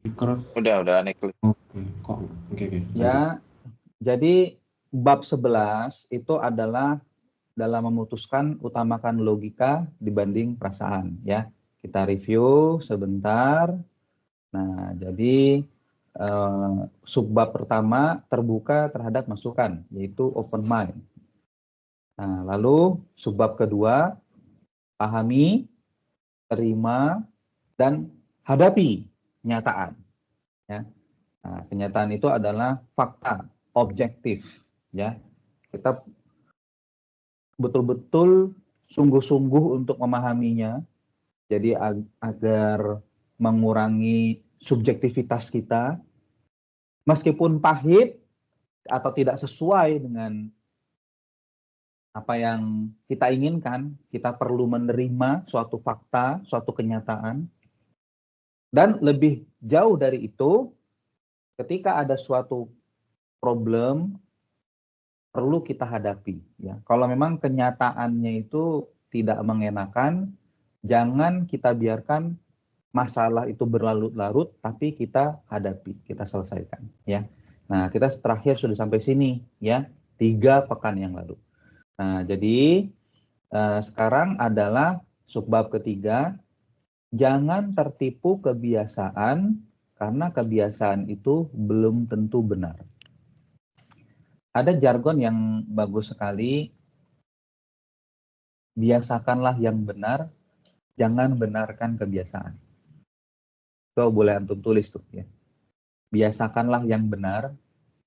Mikro. Udah Niklas. Oke, kok. Oke, lanjut. Ya, jadi bab 11 itu adalah dalam memutuskan utamakan logika dibanding perasaan ya. Kita review sebentar. Nah, jadi subbab pertama terbuka terhadap masukan, yaitu open mind. Nah, lalu subbab kedua pahami, terima, dan hadapi kenyataan. Ya. Nah, kenyataan itu adalah fakta, objektif. Ya, kita betul-betul sungguh-sungguh untuk memahaminya. Jadi agar mengurangi subjektivitas kita, meskipun pahit atau tidak sesuai dengan apa yang kita inginkan, kita perlu menerima suatu fakta, suatu kenyataan. Dan lebih jauh dari itu, ketika ada suatu problem, perlu kita hadapi. Ya. Kalau memang kenyataannya itu tidak mengenakan, jangan kita biarkan masalah itu berlarut-larut, tapi kita hadapi, kita selesaikan. Ya. Nah, kita terakhir sudah sampai sini, ya, 3 pekan yang lalu. Nah, jadi sekarang adalah subbab ketiga, jangan tertipu kebiasaan, karena kebiasaan itu belum tentu benar. Ada jargon yang bagus sekali, biasakanlah yang benar, jangan benarkan kebiasaan. Itu boleh antum tulis tuh ya. Biasakanlah yang benar,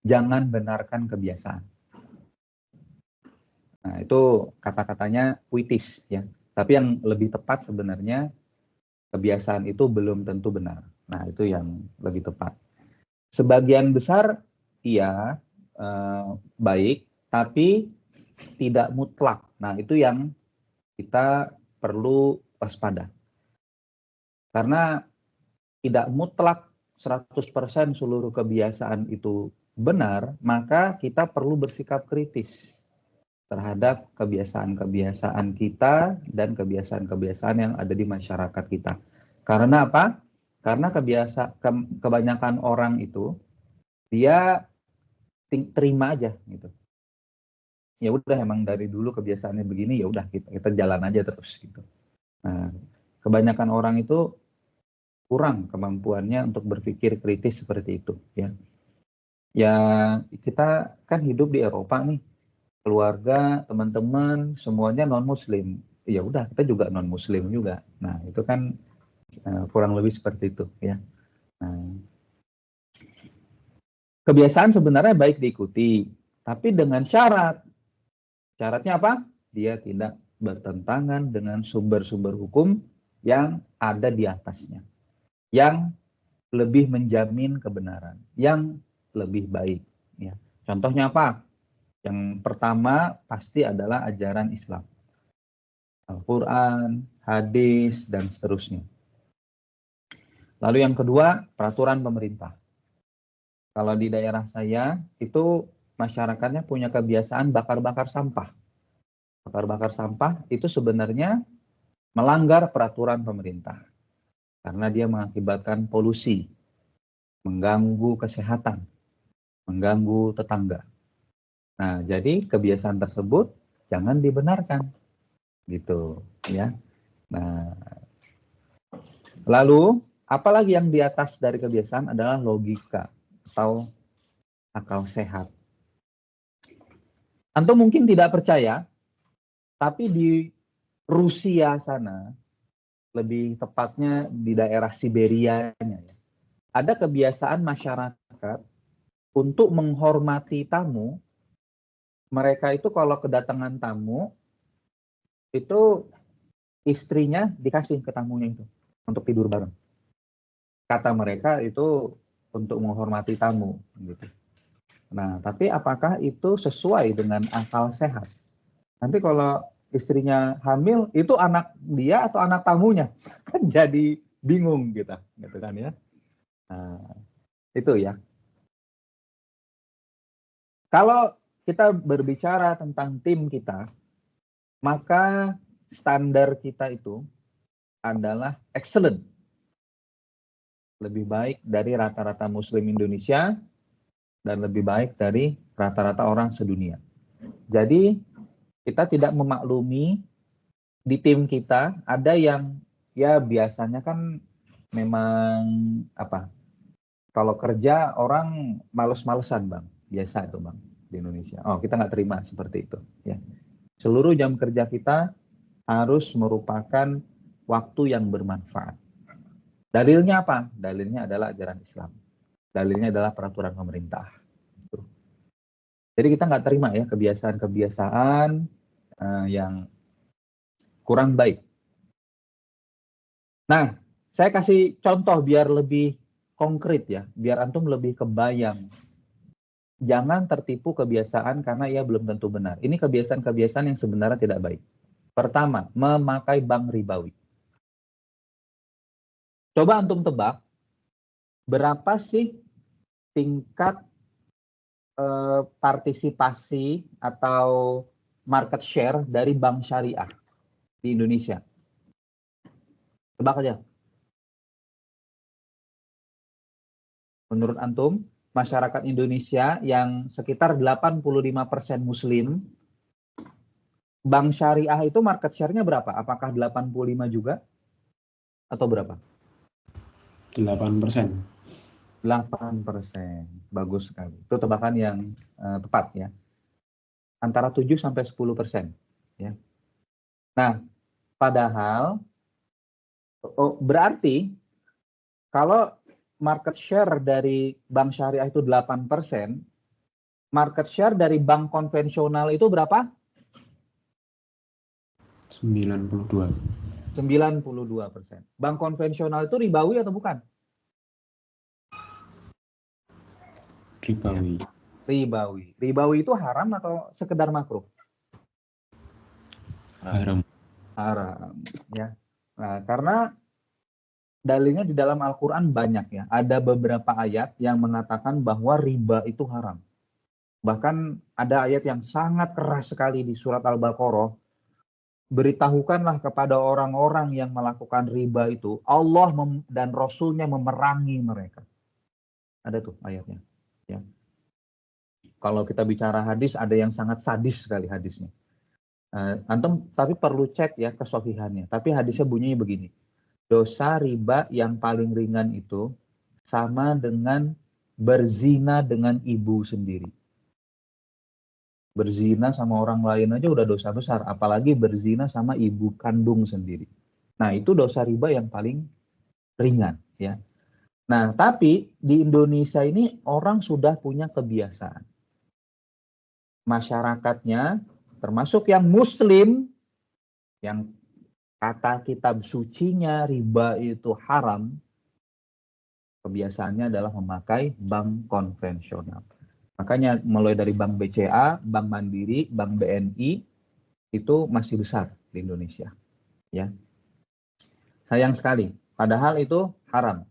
jangan benarkan kebiasaan. Nah, itu kata-katanya puitis ya. Tapi yang lebih tepat sebenarnya, kebiasaan itu belum tentu benar. Nah, itu yang lebih tepat. Sebagian besar iya baik, tapi tidak mutlak. Nah, itu yang kita perlu waspada. Karena tidak mutlak 100% seluruh kebiasaan itu benar, maka kita perlu bersikap kritis terhadap kebiasaan-kebiasaan kita dan kebiasaan-kebiasaan yang ada di masyarakat kita. Karena apa? Karena kebanyakan orang itu dia terima aja gitu. Ya udah, emang dari dulu kebiasaannya begini, ya udah kita jalan aja terus gitu. Nah, kebanyakan orang itu kurang kemampuannya untuk berpikir kritis seperti itu ya. Ya, kita kan hidup di Eropa nih, keluarga, teman-teman, semuanya non-muslim. Ya udah, kita juga non-muslim juga. Nah, itu kan kurang lebih seperti itu ya. Nah, kebiasaan sebenarnya baik diikuti, tapi dengan syarat. Syaratnya apa? Dia tidak bertentangan dengan sumber-sumber hukum yang ada di atasnya, yang lebih menjamin kebenaran, yang lebih baik. Ya. Contohnya apa? Yang pertama pasti adalah ajaran Islam. Al-Quran, hadis, dan seterusnya. Lalu yang kedua, peraturan pemerintah. Kalau di daerah saya, itu masyarakatnya punya kebiasaan bakar-bakar sampah. Bakar-bakar sampah itu sebenarnya melanggar peraturan pemerintah. Karena dia mengakibatkan polusi, mengganggu kesehatan, mengganggu tetangga. Nah, jadi kebiasaan tersebut jangan dibenarkan. Gitu, ya. Nah, lalu apalagi yang di atas dari kebiasaan adalah logika atau akal sehat. Antum mungkin tidak percaya, tapi di Rusia sana, lebih tepatnya di daerah Siberianya, ada kebiasaan masyarakat untuk menghormati tamu. Mereka itu kalau kedatangan tamu, itu istrinya dikasih ke tamunya itu untuk tidur bareng. Kata mereka itu untuk menghormati tamu gitu. Nah, tapi apakah itu sesuai dengan akal sehat? Nanti kalau istrinya hamil, itu anak dia atau anak tamunya? Kan jadi bingung kita, gitu kan ya. Nah, itu ya. Kalau kita berbicara tentang tim kita, maka standar kita itu adalah excellent. lebih baik dari rata-rata Muslim Indonesia, dan lebih baik dari rata-rata orang sedunia. Jadi kita tidak memaklumi di tim kita ada yang ya biasanya kan memang apa? Kalau kerja orang males-malesan bang, biasa itu bang di Indonesia. Oh kita nggak terima seperti itu. Ya. Seluruh jam kerja kita harus merupakan waktu yang bermanfaat. Dalilnya apa? Dalilnya adalah ajaran Islam. Dalilnya adalah peraturan pemerintah. Jadi kita nggak terima ya kebiasaan-kebiasaan yang kurang baik. Nah, saya kasih contoh biar lebih konkret ya, biar antum lebih kebayang. Jangan tertipu kebiasaan karena ia belum tentu benar. Ini kebiasaan-kebiasaan yang sebenarnya tidak baik. Pertama, memakai bank ribawi. Coba antum tebak, berapa sih tingkat partisipasi atau market share dari bank syariah di Indonesia? Tebak aja. Menurut antum, masyarakat Indonesia yang sekitar 85% Muslim, bank syariah itu market share-nya berapa? Apakah 85 juga? Atau berapa? 8%. 8%. Bagus sekali. Itu tebakan yang tepat ya. Antara 7 sampai 10%. Ya. Nah, padahal berarti kalau market share dari bank syariah itu 8%, market share dari bank konvensional itu berapa? 92%. 92%. Bank konvensional itu ribawi atau bukan? Ribawi. Ribawi. Ribawi itu haram atau sekedar makruh? Haram. Haram. Ya. Nah, karena dalilnya di dalam Al-Quran banyak ya. Ada beberapa ayat yang mengatakan bahwa riba itu haram. Bahkan ada ayat yang sangat keras sekali di surat Al-Baqarah. Beritahukanlah kepada orang-orang yang melakukan riba itu, Allah dan Rasulnya memerangi mereka. Ada tuh ayatnya. Ya. Kalau kita bicara hadis, ada yang sangat sadis sekali hadisnya. Antum tapi perlu cek ya kesohihannya. Tapi hadisnya bunyinya begini. Dosa riba yang paling ringan itu sama dengan berzina dengan ibu sendiri. Berzina sama orang lain aja udah dosa besar, apalagi berzina sama ibu kandung sendiri. Nah, itu dosa riba yang paling ringan ya. Nah, tapi di Indonesia ini orang sudah punya kebiasaan. Masyarakatnya termasuk yang muslim yang kata kitab sucinya riba itu haram, kebiasaannya adalah memakai bank konvensional. Makanya mulai dari Bank BCA, Bank Mandiri, Bank BNI itu masih besar di Indonesia. Ya. Sayang sekali, padahal itu haram.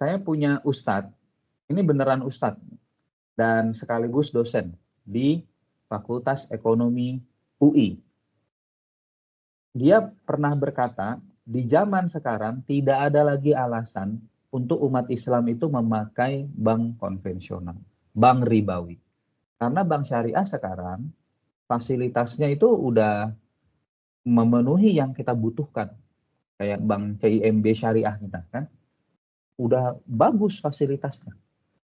Saya punya ustadz, ini beneran ustadz, dan sekaligus dosen di Fakultas Ekonomi UI. Dia pernah berkata, di zaman sekarang tidak ada lagi alasan untuk umat Islam itu memakai bank konvensional, bank ribawi. Karena bank syariah sekarang fasilitasnya itu udah memenuhi yang kita butuhkan. Kayak bank CIMB syariah kita kan, udah bagus fasilitasnya.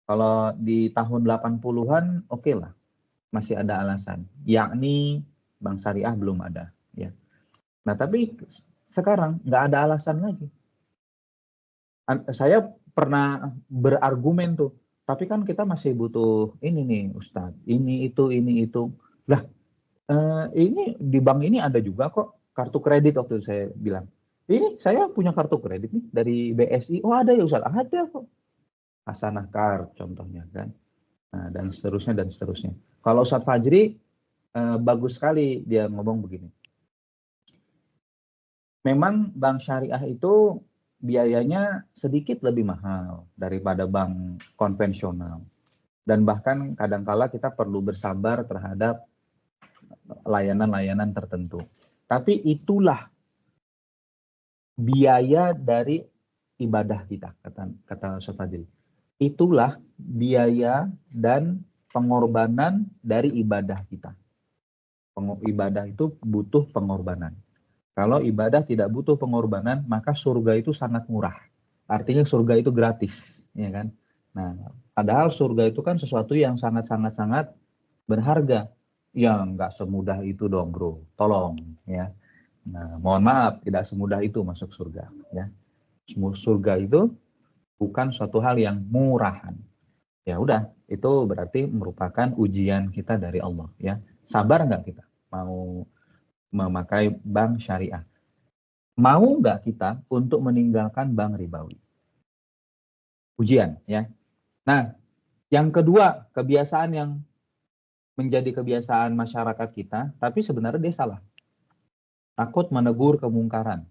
Kalau di tahun 80-an oke lah, masih ada alasan. Yakni bank syariah belum ada. Ya. Nah tapi sekarang nggak ada alasan lagi. Saya pernah berargumen tuh, tapi kan kita masih butuh ini nih Ustadz, ini itu. Lah, ini di bank ini ada juga kok kartu kredit waktu saya bilang. Ini saya punya kartu kredit nih dari BSI. Oh ada ya Ustadz, ada kok. Hasanah Card contohnya kan. Nah, dan seterusnya. Kalau Ustadz Fajri bagus sekali dia ngomong begini. Memang bank syariah itu biayanya sedikit lebih mahal daripada bank konvensional. Dan bahkan kadangkala kita perlu bersabar terhadap layanan-layanan tertentu. Tapi itulah biaya dari ibadah kita, kata Ustaz Fadil. Itulah biaya dan pengorbanan dari ibadah kita. Ibadah itu butuh pengorbanan. Kalau ibadah tidak butuh pengorbanan, maka surga itu sangat murah. Artinya surga itu gratis, ya kan? Nah, padahal surga itu kan sesuatu yang sangat berharga. Ya, nggak semudah itu dong, bro. Tolong, ya. Nah, mohon maaf, tidak semudah itu masuk surga, ya. Surga itu bukan suatu hal yang murahan. Ya udah, itu berarti merupakan ujian kita dari Allah, ya. Sabar nggak kita mau memakai bank syariah? Mau nggak kita untuk meninggalkan bank ribawi? Ujian, ya. Nah, yang kedua, kebiasaan yang menjadi kebiasaan masyarakat kita, tapi sebenarnya dia salah. Takut menegur kemungkaran.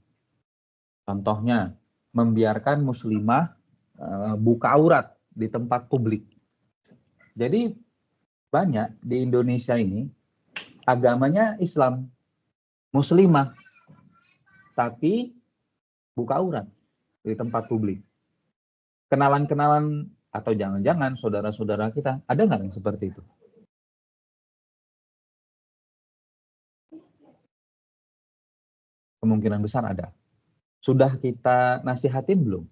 Contohnya, membiarkan muslimah buka aurat di tempat publik. Jadi banyak di Indonesia ini agamanya Islam, muslimah, tapi buka aurat di tempat publik. Kenalan-kenalan atau jangan-jangan saudara-saudara kita, ada nggak yang seperti itu? Kemungkinan besar ada. Sudah kita nasihatin belum?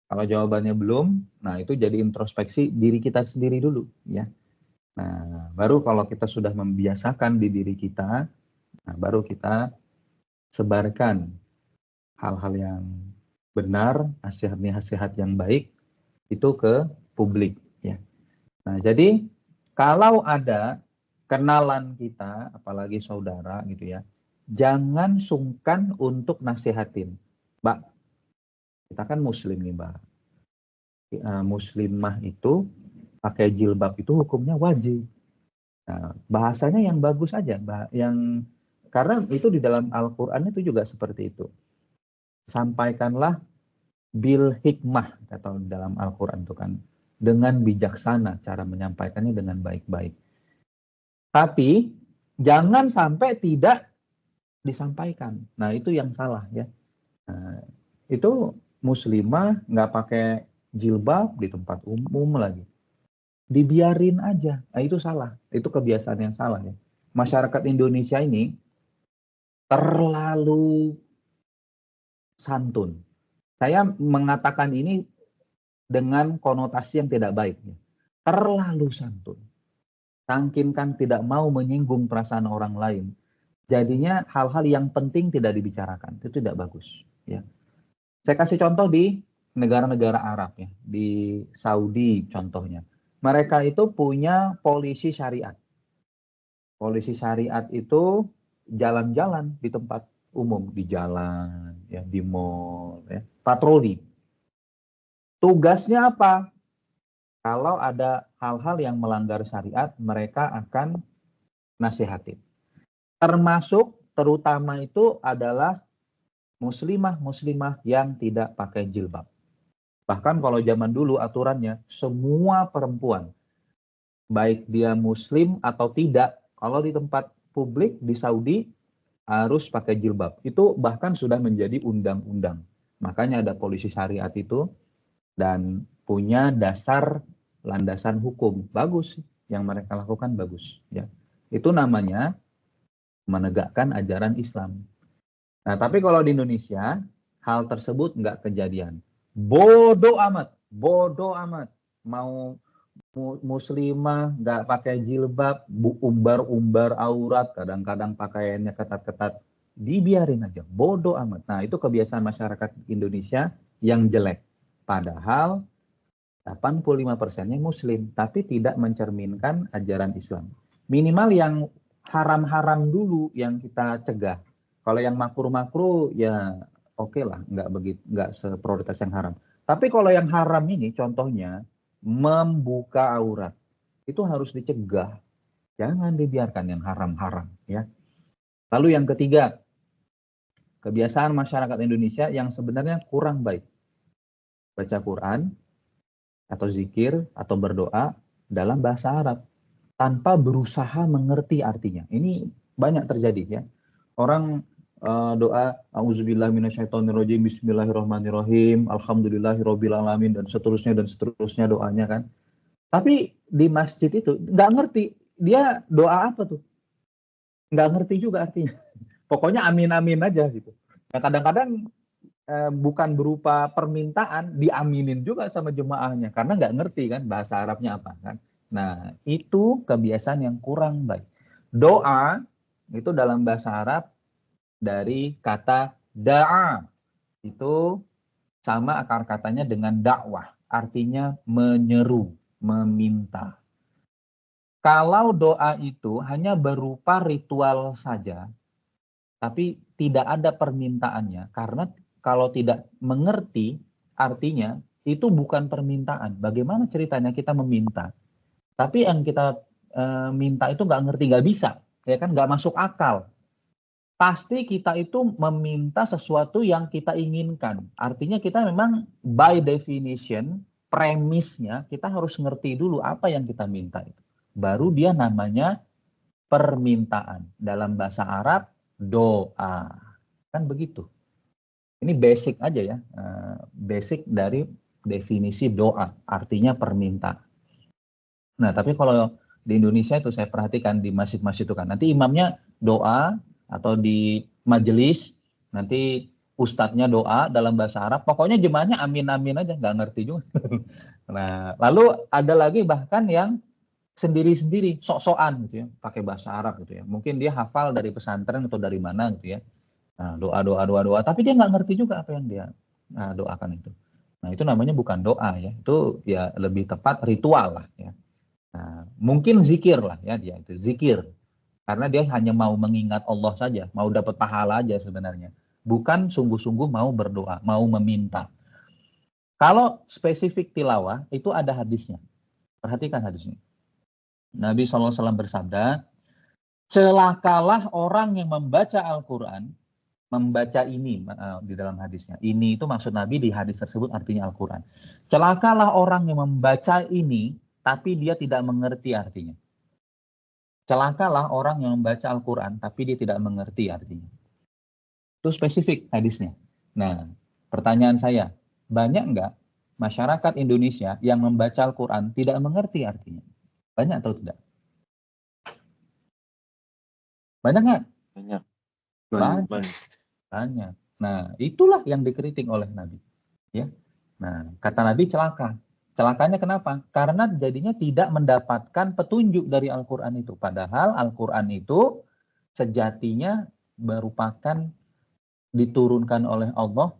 Kalau jawabannya belum, nah itu jadi introspeksi diri kita sendiri dulu, ya. Nah, baru kalau kita sudah membiasakan di diri kita, nah baru kita sebarkan hal-hal yang benar, nasihat-nasihat yang baik itu ke publik, ya. Nah, jadi kalau ada kenalan kita, apalagi saudara gitu ya, jangan sungkan untuk nasihatin. Mbak, kita kan muslim nih, Mbak. Muslimah itu pakai jilbab itu hukumnya wajib. Nah, bahasanya yang bagus aja, yang karena itu di dalam Al-Qur'an itu juga seperti itu. Sampaikanlah bil hikmah atau dalam Al-Qur'an itu kan dengan bijaksana cara menyampaikannya dengan baik-baik. Tapi jangan sampai tidak disampaikan. Nah, itu yang salah ya. Nah, itu muslimah nggak pakai jilbab di tempat umum lagi. Dibiarin aja. Nah, itu salah. Itu kebiasaan yang salah ya. Masyarakat Indonesia ini terlalu santun. Saya mengatakan ini dengan konotasi yang tidak baik. Ya. Terlalu santun. Saking kan tidak mau menyinggung perasaan orang lain. Jadinya hal-hal yang penting tidak dibicarakan. Itu tidak bagus. Ya. Saya kasih contoh di negara-negara Arab ya. Di Saudi contohnya. Mereka itu punya polisi syariat. Polisi syariat itu jalan-jalan di tempat umum, di jalan, ya, di mall, ya, patroli. Tugasnya apa? Kalau ada hal-hal yang melanggar syariat, mereka akan nasihatin. Termasuk, terutama itu adalah muslimah-muslimah yang tidak pakai jilbab. Bahkan kalau zaman dulu aturannya, semua perempuan, baik dia muslim atau tidak, kalau di tempat publik di Saudi harus pakai jilbab. Itu bahkan sudah menjadi undang-undang. Makanya ada polisi syariat itu dan punya dasar landasan hukum. Bagus yang mereka lakukan bagus ya. Itu namanya menegakkan ajaran Islam. Nah, tapi kalau di Indonesia hal tersebut nggak kejadian. Bodoh amat, bodoh amat. Mau muslimah nggak pakai jilbab, umbar-umbar aurat, kadang-kadang pakaiannya ketat-ketat, dibiarin aja, bodoh amat. Nah, itu kebiasaan masyarakat Indonesia yang jelek. Padahal 85%-nya muslim, tapi tidak mencerminkan ajaran Islam. Minimal yang haram-haram dulu yang kita cegah. Kalau yang makruh-makruh ya oke lah, nggak seprioritas yang haram. Tapi kalau yang haram ini contohnya membuka aurat, itu harus dicegah. Jangan dibiarkan yang haram-haram ya. Lalu yang ketiga, kebiasaan masyarakat Indonesia yang sebenarnya kurang baik. Baca Quran atau zikir atau berdoa dalam bahasa Arab tanpa berusaha mengerti artinya. Ini banyak terjadi ya. Orang doa auzubillahi minasyaitonirrajim, bismillahirrahmanirrahim, alhamdulillahirabbil alamin, dan seterusnya doanya kan. Tapi di masjid itu nggak ngerti dia doa apa tuh, nggak ngerti juga artinya. Pokoknya amin amin aja gitu. Nah, kadang-kadang bukan berupa permintaan, diaminin juga sama jemaahnya karena nggak ngerti kan bahasa Arabnya apa kan. Nah, itu kebiasaan yang kurang baik. Doa itu dalam bahasa Arab dari kata da'a, itu sama akar katanya dengan dakwah, artinya menyeru, meminta. Kalau doa itu hanya berupa ritual saja, tapi tidak ada permintaannya, karena kalau tidak mengerti artinya itu bukan permintaan. Bagaimana ceritanya kita meminta, tapi yang kita minta itu nggak ngerti, nggak bisa, ya kan, nggak masuk akal. Pasti kita itu meminta sesuatu yang kita inginkan. Artinya kita memang by definition, premisnya kita harus ngerti dulu apa yang kita minta itu. Baru dia namanya permintaan. Dalam bahasa Arab, doa. Kan begitu. Ini basic aja ya. Basic dari definisi doa. Artinya permintaan. Nah, tapi kalau di Indonesia itu saya perhatikan di masjid-masjid itu kan. Nanti imamnya doa, atau di majelis nanti ustadznya doa dalam bahasa Arab, pokoknya jemaahnya amin-amin aja, nggak ngerti juga. Nah, lalu ada lagi bahkan yang sendiri-sendiri, sok-sokan gitu ya, pakai bahasa Arab gitu ya. Mungkin dia hafal dari pesantren atau dari mana gitu ya. Nah, doa, tapi dia nggak ngerti juga apa yang dia doakan itu. Nah, itu namanya bukan doa ya, itu ya lebih tepat ritual lah ya. Nah, mungkin zikir lah ya, dia itu zikir. Karena dia hanya mau mengingat Allah saja, mau dapat pahala aja sebenarnya. Bukan sungguh-sungguh mau berdoa, mau meminta. Kalau spesifik tilawah, itu ada hadisnya. Perhatikan hadisnya. Nabi SAW bersabda, celakalah orang yang membaca Al-Quran, membaca ini di dalam hadisnya. Ini itu maksud Nabi di hadis tersebut artinya Al-Quran. Celakalah orang yang membaca ini, tapi dia tidak mengerti artinya. Celakalah orang yang membaca Al-Quran, tapi dia tidak mengerti artinya. Itu spesifik hadisnya. Nah, pertanyaan saya, banyak nggak masyarakat Indonesia yang membaca Al-Quran tidak mengerti artinya? Banyak atau tidak? Banyak nggak? Banyak. Banyak. Nah, itulah yang dikritik oleh Nabi. Ya. Nah, kata Nabi celaka. Celakanya kenapa? Karena jadinya tidak mendapatkan petunjuk dari Al-Quran itu. Padahal Al-Quran itu sejatinya merupakan diturunkan oleh Allah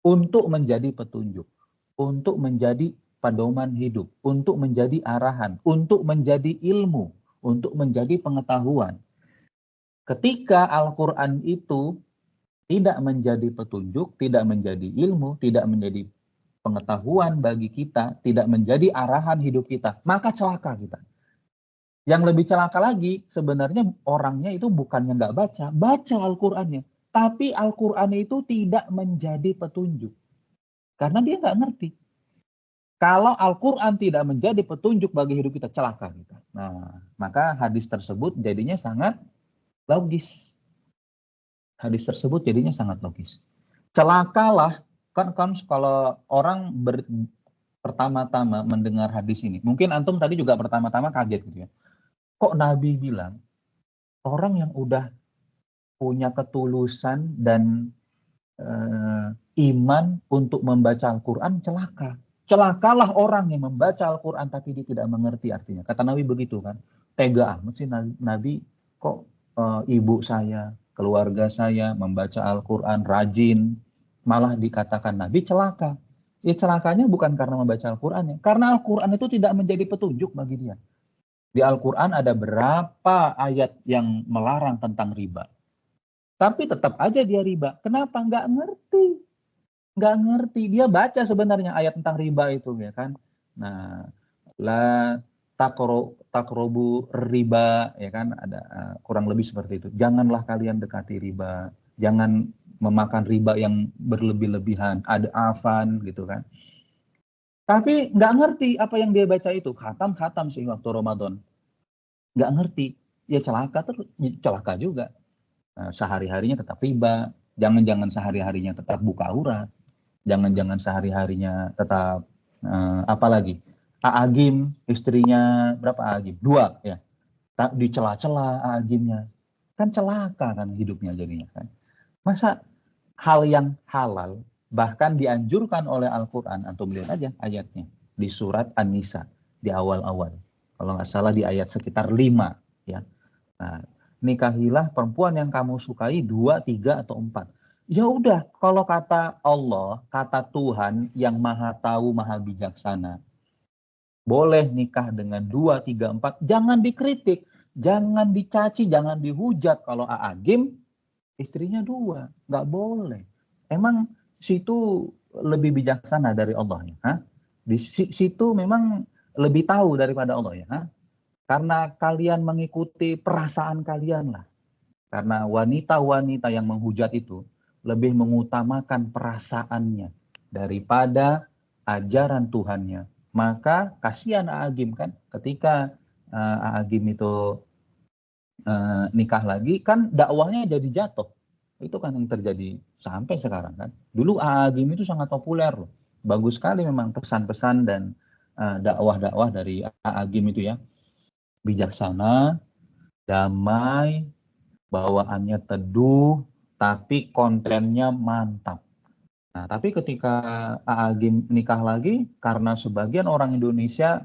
untuk menjadi petunjuk, untuk menjadi pedoman hidup, untuk menjadi arahan, untuk menjadi ilmu, untuk menjadi pengetahuan. Ketika Al-Quran itu tidak menjadi petunjuk, tidak menjadi ilmu, tidak menjadi pengetahuan bagi kita, tidak menjadi arahan hidup kita, maka celaka kita. Yang lebih celaka lagi, sebenarnya orangnya itu bukannya nggak baca Al-Qur'annya, tapi Al-Qur'an itu tidak menjadi petunjuk. Karena dia nggak ngerti. Kalau Al-Qur'an tidak menjadi petunjuk bagi hidup kita, celaka kita. Nah, maka hadis tersebut jadinya sangat logis. Hadis tersebut jadinya sangat logis. Celakalah, kan kalau orang pertama-tama mendengar hadis ini, mungkin antum tadi juga pertama-tama kaget gitu ya. Kok Nabi bilang orang yang udah punya ketulusan dan iman untuk membaca Al-Quran celaka. Celakalah orang yang membaca Al-Quran tapi dia tidak mengerti artinya. Kata Nabi begitu kan. Tega amat sih Nabi kok ibu saya, keluarga saya membaca Al-Quran rajin, malah dikatakan Nabi celaka. Ya celakanya bukan karena membaca Al-Qurannya, karena Al-Quran itu tidak menjadi petunjuk bagi dia. Di Al-Quran ada berapa ayat yang melarang tentang riba. Tapi tetap aja dia riba. Kenapa? Nggak ngerti. Nggak ngerti. Dia baca sebenarnya ayat tentang riba itu ya kan. Nah, la takrobu riba ya kan, ada kurang lebih seperti itu. Janganlah kalian dekati riba. Jangan memakan riba yang berlebih-lebihan. Ada afan gitu kan. Tapi nggak ngerti apa yang dia baca itu. Khatam sih waktu Ramadan. Nggak ngerti. Ya celaka terus, celaka juga. sehari-harinya tetap riba, jangan-jangan sehari-harinya tetap buka aurat, jangan-jangan sehari-harinya tetap apalagi Aagim, istrinya berapa Aagim? 2 ya. Dicela-cela Aagimnya. Kan celaka kan hidupnya jadinya kan. Masa hal yang halal bahkan dianjurkan oleh Al-Qur'an, antum lihat aja ayatnya di surat An-Nisa di awal-awal. Kalau nggak salah di ayat sekitar 5 ya. Nah, nikahilah perempuan yang kamu sukai 2, 3 atau 4. Ya udah, kalau kata Allah, kata Tuhan yang Maha Tahu, Maha Bijaksana, boleh nikah dengan 2, 3, 4, jangan dikritik, jangan dicaci, jangan dihujat. Kalau Aagim istrinya 2, nggak boleh. Emang situ lebih bijaksana dari Allah ya? Hah? Di situ memang lebih tahu daripada Allah ya? Hah? Karena kalian mengikuti perasaan kalian lah. Karena wanita-wanita yang menghujat itu lebih mengutamakan perasaannya daripada ajaran Tuhannya. Maka kasihan Aagim kan ketika Aagim itu nikah lagi kan dakwahnya jadi jatuh. Itu kan yang terjadi sampai sekarang kan. Dulu Aagim itu sangat populer loh. Bagus sekali memang pesan-pesan dan dakwah-dakwah dari Aagim itu ya. Bijaksana, damai, bawaannya teduh, tapi kontennya mantap. Nah, tapi ketika Aagim nikah lagi, karena sebagian orang Indonesia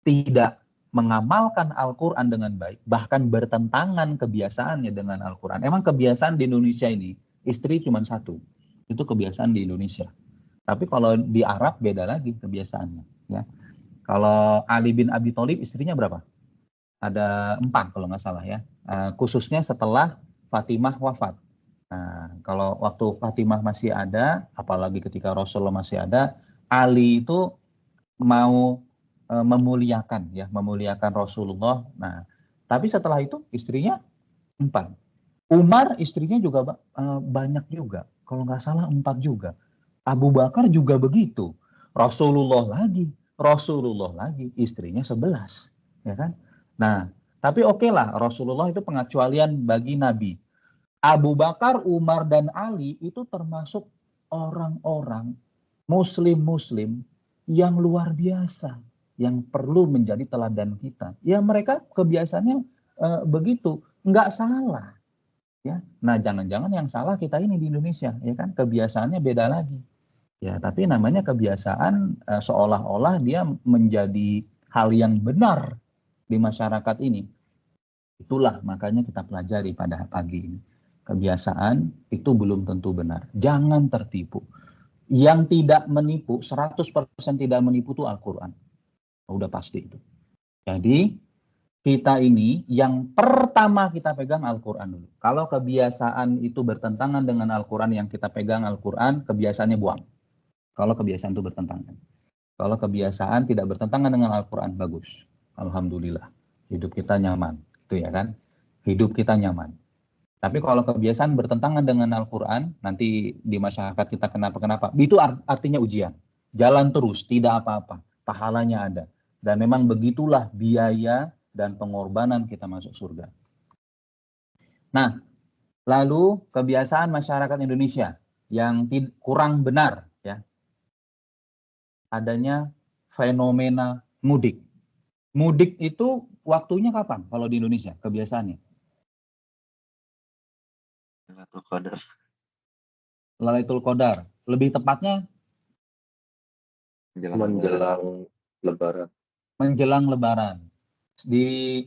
tidak mengamalkan Al-Quran dengan baik, bahkan bertentangan kebiasaannya dengan Al-Quran. Emang kebiasaan di Indonesia ini, istri cuma 1. Itu kebiasaan di Indonesia. Tapi kalau di Arab beda lagi kebiasaannya. Ya. Kalau Ali bin Abi Thalib istrinya berapa? Ada 4 kalau nggak salah ya. Khususnya setelah Fatimah wafat. Nah, kalau waktu Fatimah masih ada, apalagi ketika Rasulullah masih ada, Ali itu mau memuliakan Rasulullah. Nah, tapi setelah itu istrinya 4. Umar istrinya juga banyak juga. Kalau nggak salah 4 juga. Abu Bakar juga begitu. Rasulullah lagi, istrinya 11, ya kan? Nah, tapi oke lah, Rasulullah itu pengecualian bagi Nabi. Abu Bakar, Umar, dan Ali itu termasuk orang-orang Muslim-Muslim yang luar biasa, yang perlu menjadi teladan kita. Ya mereka kebiasaannya begitu, nggak salah. Ya, nah jangan-jangan yang salah kita ini di Indonesia, ya kan? Kebiasaannya beda lagi. Ya, tapi namanya kebiasaan seolah-olah dia menjadi hal yang benar di masyarakat ini. Itulah makanya kita pelajari pada pagi ini. Kebiasaan itu belum tentu benar. Jangan tertipu. Yang tidak menipu, 100% tidak menipu itu Al-Quran. Udah pasti itu. Jadi kita ini yang pertama kita pegang Al-Quran dulu. Kalau kebiasaan itu bertentangan dengan Al-Quran, yang kita pegang Al-Quran, kebiasaannya buang. Kalau kebiasaan itu bertentangan. Kalau kebiasaan tidak bertentangan dengan Al-Quran, bagus. Alhamdulillah. Hidup kita nyaman. Itu ya kan? Hidup kita nyaman. Tapi kalau kebiasaan bertentangan dengan Al-Quran, nanti di masyarakat kita kenapa-kenapa, itu artinya ujian. Jalan terus, tidak apa-apa. Pahalanya ada. Dan memang begitulah biaya dan pengorbanan kita masuk surga. Nah, lalu kebiasaan masyarakat Indonesia yang kurang benar, ya, adanya fenomena mudik. Mudik itu waktunya kapan kalau di Indonesia kebiasaannya? Lailatul Qadar. Lebih tepatnya menjelang Lebaran. Menjelang Lebaran. Di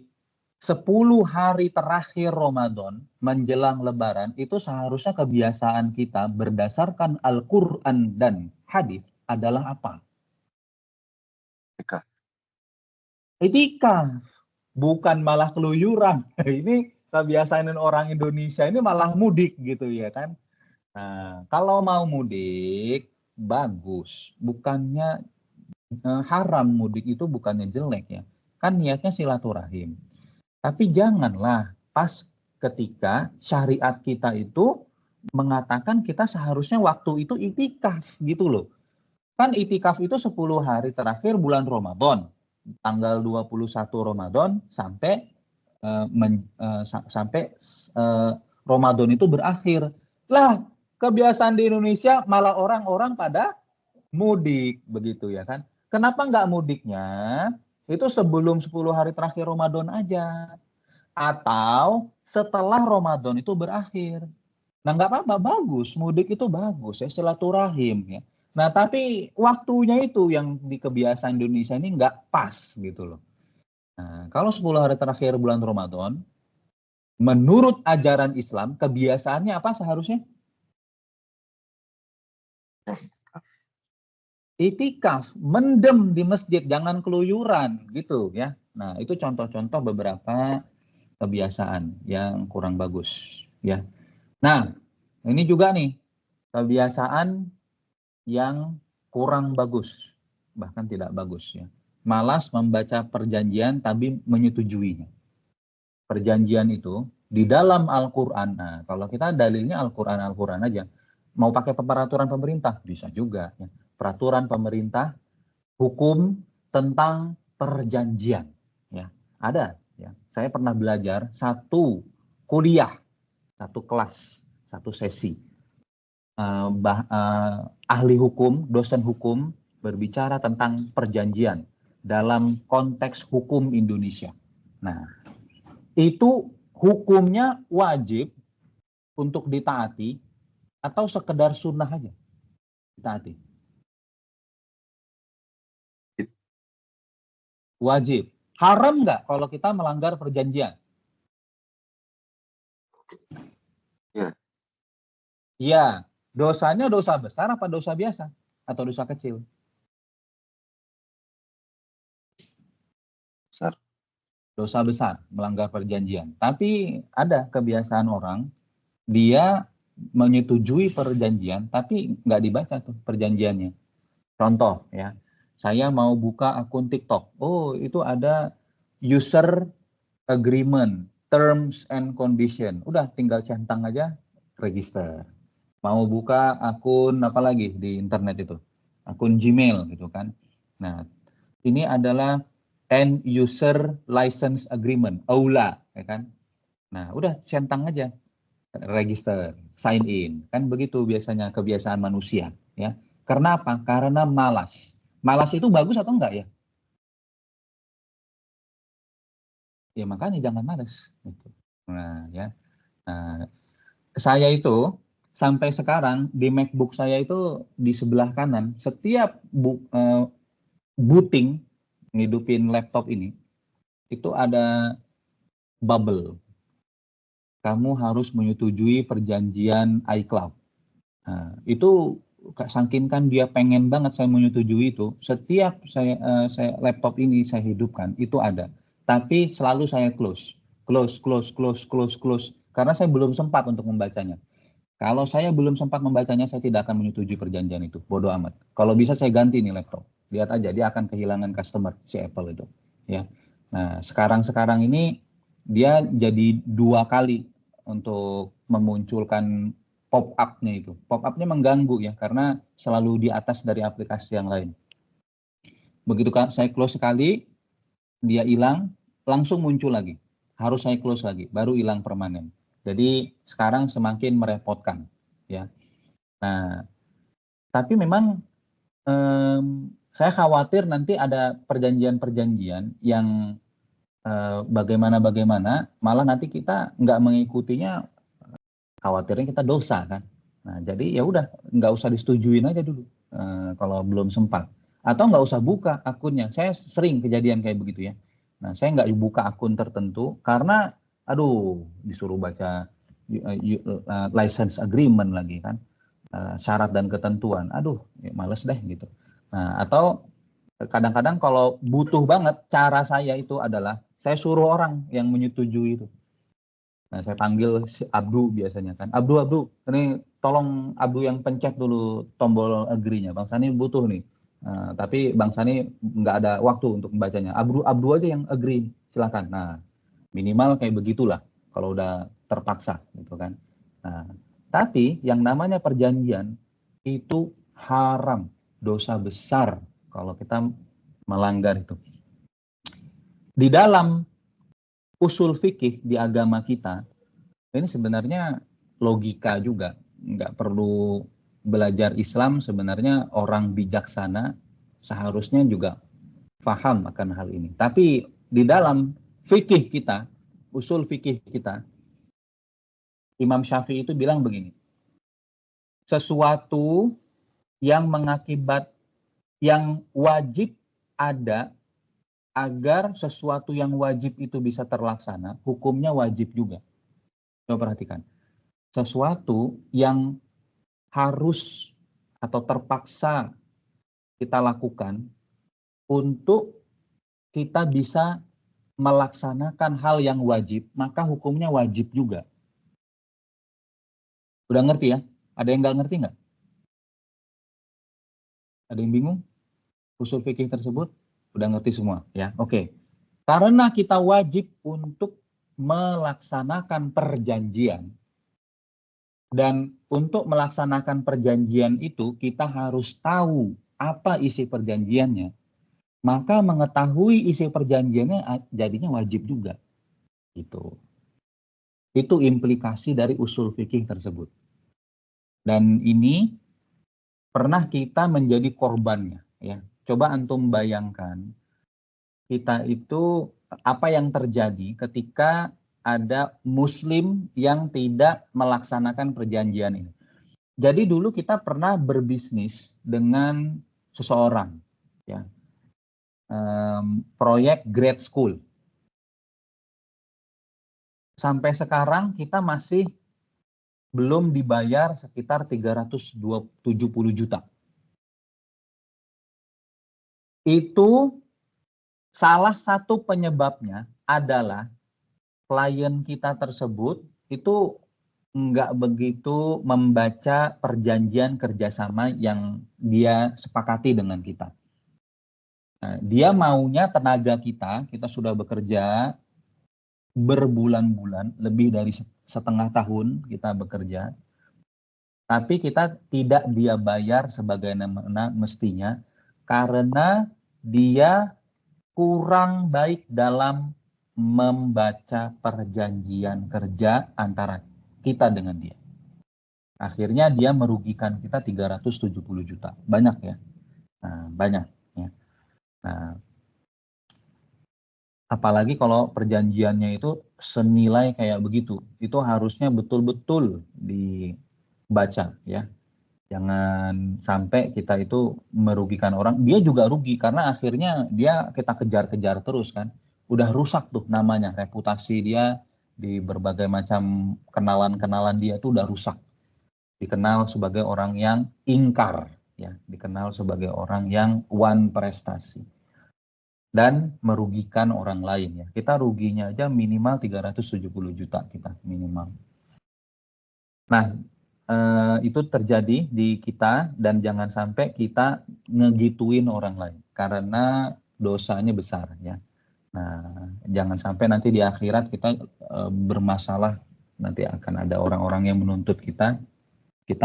10 hari terakhir Ramadan menjelang Lebaran itu seharusnya kebiasaan kita berdasarkan Al-Quran dan hadis adalah apa? Itikaf. Bukan malah keluyuran. Ini kebiasaan orang Indonesia ini malah mudik gitu ya kan. Nah, kalau mau mudik bagus. Bukannya haram mudik itu bukannya jelek ya. Kan niatnya silaturahim. Tapi janganlah pas ketika syariat kita itu mengatakan kita seharusnya waktu itu itikaf gitu loh. Kan itikaf itu 10 hari terakhir bulan Ramadan. Tanggal 21 Ramadan sampai sampai Ramadan itu berakhir. Lah, kebiasaan di Indonesia malah orang-orang pada mudik begitu ya kan. Kenapa nggak mudiknya itu sebelum 10 hari terakhir Ramadan aja, atau setelah Ramadan itu berakhir? Nah, nggak apa-apa, bagus, mudik itu bagus ya, silaturahim ya. Nah, tapi waktunya itu yang di kebiasaan Indonesia ini nggak pas gitu loh. Nah, kalau 10 hari terakhir bulan Ramadan, menurut ajaran Islam, kebiasaannya apa seharusnya? Itikaf, mendem di masjid, jangan keluyuran gitu ya. Nah, itu contoh-contoh beberapa kebiasaan yang kurang bagus ya. Nah, ini juga nih kebiasaan yang kurang bagus, bahkan tidak bagus ya. Malas membaca perjanjian tapi menyetujuinya. Perjanjian itu di dalam Al-Qur'an. Nah, kalau kita dalilnya Al-Qur'an aja. Mau pakai peraturan pemerintah bisa juga ya. Peraturan pemerintah hukum tentang perjanjian ya. Ada ya. Saya pernah belajar satu kuliah, satu kelas, satu sesi. Ahli hukum, dosen hukum berbicara tentang perjanjian dalam konteks hukum Indonesia. Nah, itu hukumnya wajib untuk ditaati atau sekedar sunnah aja ditaati? Wajib. Haram nggak kalau kita melanggar perjanjian? Ya. Iya. Dosanya dosa besar apa dosa biasa? Atau dosa kecil? Besar. Dosa besar, melanggar perjanjian. Tapi ada kebiasaan orang, dia menyetujui perjanjian, tapi nggak dibaca tuh perjanjiannya. Contoh ya, saya mau buka akun TikTok. Oh, itu ada user agreement, terms and condition. Udah tinggal centang aja, register. Mau buka akun apa lagi di internet itu? Akun Gmail gitu kan. Nah, ini adalah end user license agreement, AULA, ya kan? Nah, udah centang aja, register, sign in. Kan begitu biasanya kebiasaan manusia, ya. Karena apa? Karena malas. Malas itu bagus atau enggak ya? Ya makanya jangan malas. Gitu. Nah, ya. Nah, saya itu sampai sekarang di MacBook saya itu di sebelah kanan, setiap booting ngidupin laptop ini, itu ada bubble. Kamu harus menyetujui perjanjian iCloud. Nah, itu saking kan dia pengen banget saya menyetujui itu, setiap saya laptop ini saya hidupkan itu ada. Tapi selalu saya close karena saya belum sempat untuk membacanya. Kalau saya belum sempat membacanya, saya tidak akan menyetujui perjanjian itu. Bodoh amat. Kalau bisa saya ganti nih laptop. Lihat aja, dia akan kehilangan customer si Apple itu. Ya. Nah, sekarang ini dia jadi 2 kali untuk memunculkan pop-up-nya itu. Pop-up-nya mengganggu ya, karena selalu di atas dari aplikasi yang lain. Begitu kan saya close sekali, dia hilang, langsung muncul lagi. Harus saya close lagi, baru hilang permanen. Jadi sekarang semakin merepotkan, ya. Nah, tapi memang saya khawatir nanti ada perjanjian-perjanjian yang bagaimana, malah nanti kita nggak mengikutinya, khawatirnya kita dosa kan. Nah, jadi ya udah nggak usah disetujuin aja dulu kalau belum sempat. Atau nggak usah buka akunnya. Saya sering kejadian kayak begitu ya. Nah, saya nggak buka akun tertentu karena, aduh, disuruh baca license agreement lagi kan, syarat dan ketentuan. Aduh, ya males deh gitu. Nah, atau kadang-kadang kalau butuh banget, cara saya itu adalah saya suruh orang yang menyetujui itu. Nah, saya panggil si Abdu biasanya kan. Abdu, ini tolong Abdu yang pencet dulu tombol agree-nya. Bang Sani butuh nih. Tapi Bang Sani nggak ada waktu untuk membacanya. Abdu aja yang agree, silakan. Nah, minimal kayak begitulah kalau udah terpaksa gitu kan. Nah, tapi yang namanya perjanjian itu haram, dosa besar kalau kita melanggar itu. Di dalam usul fikih di agama kita ini sebenarnya logika juga, nggak perlu belajar Islam. Sebenarnya orang bijaksana seharusnya juga paham akan hal ini. Tapi di dalam fikih kita, usul fikih kita, Imam Syafi'i itu bilang begini, sesuatu yang yang wajib ada agar sesuatu yang wajib itu bisa terlaksana, hukumnya wajib juga. Coba perhatikan. Sesuatu yang harus atau terpaksa kita lakukan untuk kita bisa melaksanakan hal yang wajib, maka hukumnya wajib juga. Udah ngerti ya? Ada yang nggak ngerti nggak? Ada yang bingung? Usul fikih tersebut? Udah ngerti semua ya? Oke. Karena kita wajib untuk melaksanakan perjanjian, dan untuk melaksanakan perjanjian itu kita harus tahu apa isi perjanjiannya, maka mengetahui isi perjanjiannya jadinya wajib juga. Itu implikasi dari usul fikih tersebut. Dan ini pernah kita menjadi korbannya ya. Coba antum bayangkan, kita itu apa yang terjadi ketika ada muslim yang tidak melaksanakan perjanjian ini. Jadi dulu kita pernah berbisnis dengan seseorang, ya, proyek grad school. Sampai sekarang kita masih belum dibayar sekitar 370 juta. Itu salah satu penyebabnya adalah klien kita tersebut itu nggak begitu membaca perjanjian kerjasama yang dia sepakati dengan kita. Nah, dia maunya tenaga kita sudah bekerja berbulan-bulan, lebih dari setengah tahun kita bekerja, tapi kita tidak dia bayar sebagaimana mestinya karena dia kurang baik dalam membaca perjanjian kerja antara kita dengan dia. Akhirnya dia merugikan kita 370 juta. Banyak ya? Nah, banyak ya. Nah, apalagi kalau perjanjiannya itu senilai kayak begitu. Itu harusnya betul-betul dibaca ya. Jangan sampai kita itu merugikan orang. Dia juga rugi karena akhirnya kita kejar-kejar terus kan. Udah rusak tuh namanya, reputasi dia di berbagai macam kenalan-kenalan dia tuh udah rusak. Dikenal sebagai orang yang ingkar, ya, dikenal sebagai orang yang wan prestasi dan merugikan orang lain ya. Kita ruginya aja minimal 370 juta kita minimal. Nah, itu terjadi di kita dan jangan sampai kita ngegituin orang lain karena dosanya besar ya. Nah, jangan sampai nanti di akhirat kita bermasalah, nanti akan ada orang-orang yang menuntut kita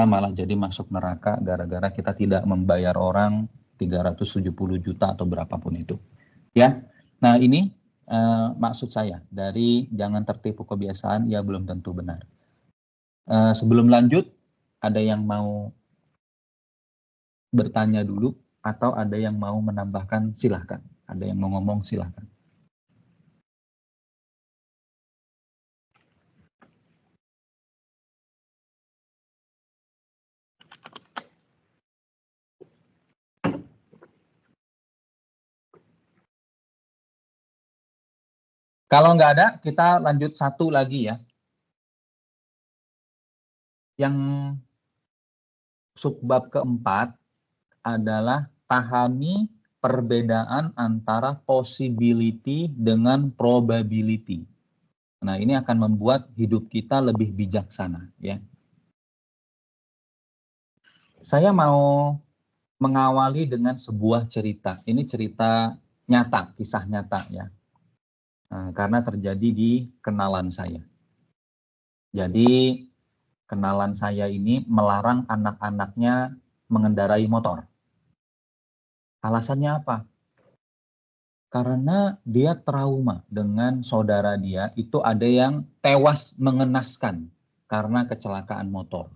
malah jadi masuk neraka gara-gara kita tidak membayar orang 370 juta atau berapapun itu. Ya. Nah, ini maksud saya dari jangan tertipu kebiasaan ya belum tentu benar. Sebelum lanjut, ada yang mau bertanya dulu atau ada yang mau menambahkan, silahkan. Ada yang mau ngomong, silahkan. Kalau nggak ada, kita lanjut satu lagi ya. Yang subbab keempat adalah pahami perbedaan antara possibility dengan probability. Nah, ini akan membuat hidup kita lebih bijaksana ya. Saya mau mengawali dengan sebuah cerita. Ini cerita nyata, kisah nyata ya. Karena terjadi di kenalan saya. Jadi kenalan saya ini melarang anak-anaknya mengendarai motor. Alasannya apa? Karena dia trauma dengan saudara dia, itu ada yang tewas mengenaskan karena kecelakaan motor.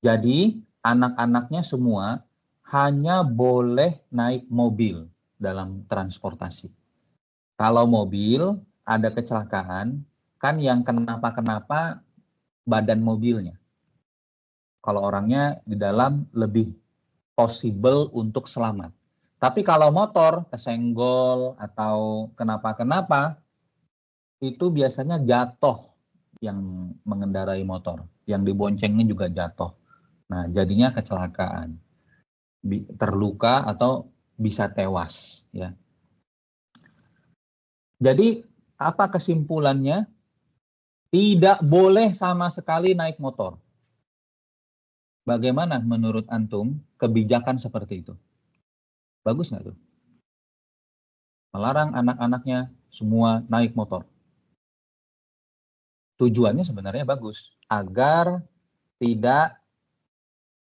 Jadi anak-anaknya semua hanya boleh naik mobil dalam transportasi. Kalau mobil ada kecelakaan, kan yang kenapa-kenapa badan mobilnya. Kalau orangnya di dalam lebih possible untuk selamat. Tapi kalau motor kesenggol atau kenapa-kenapa, itu biasanya jatuh yang mengendarai motor. Yang diboncengnya juga jatuh. Nah, jadinya kecelakaan. Terluka atau bisa tewas. Ya. Jadi, apa kesimpulannya? Tidak boleh sama sekali naik motor. Bagaimana menurut Antum kebijakan seperti itu? Bagus nggak tuh? Melarang anak-anaknya semua naik motor. Tujuannya sebenarnya bagus, agar tidak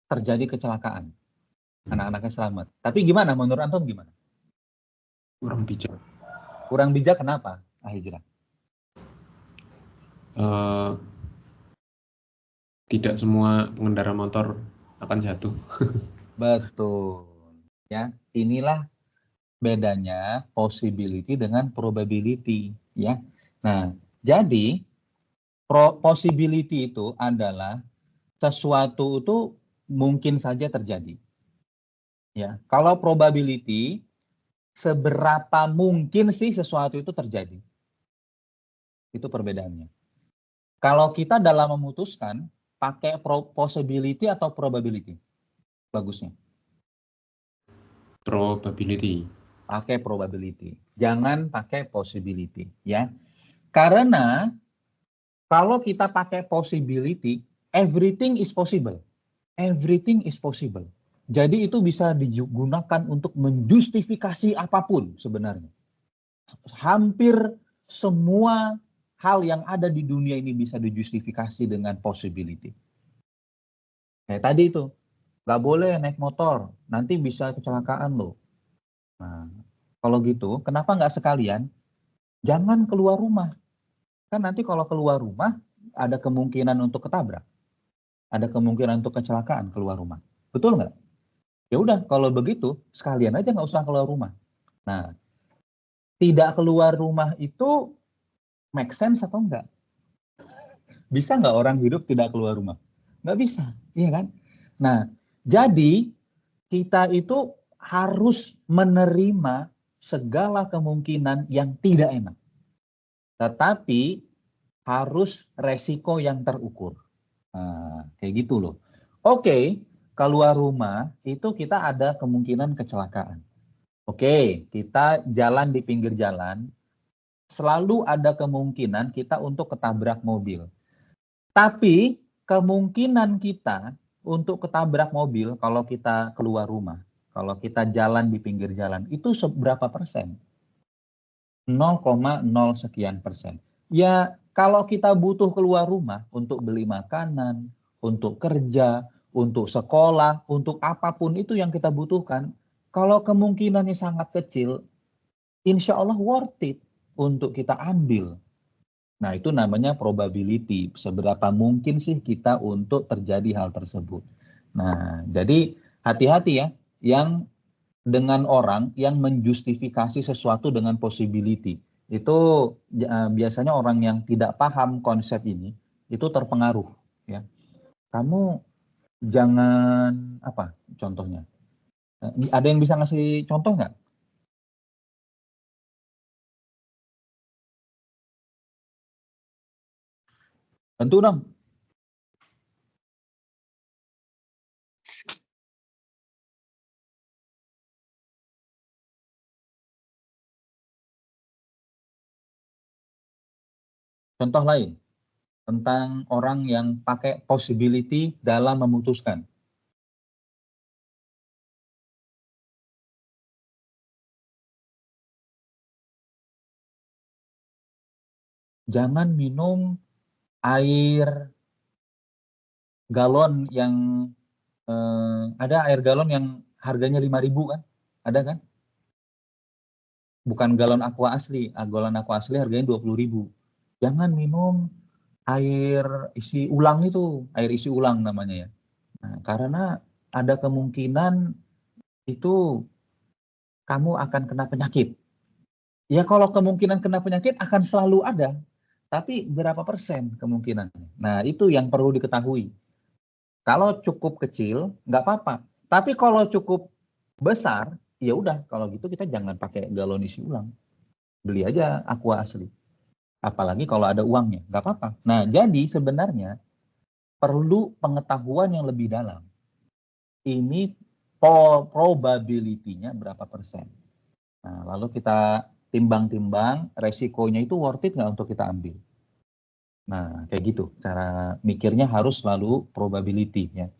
terjadi kecelakaan. Anak-anaknya selamat. Tapi gimana menurut Antum gimana? Kurang bijak. Kurang bijak kenapa? Hijrah. Tidak semua pengendara motor akan jatuh. Betul. Ya, inilah bedanya possibility dengan probability, ya. Nah, jadi possibility itu adalah sesuatu itu mungkin saja terjadi. Ya, kalau probability seberapa mungkin sih sesuatu itu terjadi. Itu perbedaannya. Kalau kita dalam memutuskan pakai possibility atau probability? Bagusnya. Probability. Pakai probability. Jangan pakai possibility, ya. Karena kalau kita pakai possibility, everything is possible. Everything is possible. Jadi itu bisa digunakan untuk menjustifikasi apapun sebenarnya. Hampir semua hal yang ada di dunia ini bisa dijustifikasi dengan possibility. Kayak tadi itu, nggak boleh naik motor, nanti bisa kecelakaan loh. Nah, kalau gitu, kenapa nggak sekalian jangan keluar rumah? Kan nanti kalau keluar rumah, ada kemungkinan untuk ketabrak. Ada kemungkinan untuk kecelakaan keluar rumah. Betul nggak? Ya udah, kalau begitu, sekalian aja nggak usah keluar rumah. Nah, tidak keluar rumah itu make sense atau enggak? Bisa nggak orang hidup tidak keluar rumah? Nggak bisa, iya kan? Nah, jadi kita itu harus menerima segala kemungkinan yang tidak enak. Tetapi harus resiko yang terukur. Nah, kayak gitu loh. Oke, keluar rumah itu kita ada kemungkinan kecelakaan. Oke, kita jalan di pinggir jalan, selalu ada kemungkinan kita untuk ketabrak mobil. Tapi kemungkinan kita untuk ketabrak mobil kalau kita keluar rumah, kalau kita jalan di pinggir jalan, itu seberapa persen? 0,0 sekian persen. Ya, kalau kita butuh keluar rumah untuk beli makanan, untuk kerja, untuk sekolah, untuk apapun itu yang kita butuhkan, kalau kemungkinannya sangat kecil, insya Allah worth it untuk kita ambil. Nah, itu namanya probability. Seberapa mungkin sih kita untuk terjadi hal tersebut. Nah, jadi hati-hati ya, yang dengan orang yang menjustifikasi sesuatu dengan possibility. Itu biasanya orang yang tidak paham konsep ini, itu terpengaruh. Ya. Kamu jangan, apa contohnya? Ada yang bisa ngasih contoh nggak? Tentu dong. Contoh lain tentang orang yang pakai possibility dalam memutuskan. Jangan minum air galon yang ada air galon yang harganya 5.000 kan? Ada kan? bukan galon aqua asli. Galon aqua asli harganya 20.000. Jangan minum air isi ulang itu, air isi ulang namanya ya. Nah, karena ada kemungkinan itu kamu akan kena penyakit. Ya kalau kemungkinan kena penyakit akan selalu ada, tapi berapa persen kemungkinannya? Nah itu yang perlu diketahui. Kalau cukup kecil nggak apa-apa, tapi kalau cukup besar, ya udah kalau gitu kita jangan pakai galon isi ulang, beli aja aqua asli. Apalagi kalau ada uangnya, nggak apa-apa. Nah jadi sebenarnya perlu pengetahuan yang lebih dalam. Ini probability-nya berapa persen? Nah, lalu kita timbang-timbang resikonya itu worth it nggak untuk kita ambil. Nah, kayak gitu. Cara mikirnya harus selalu probability ya.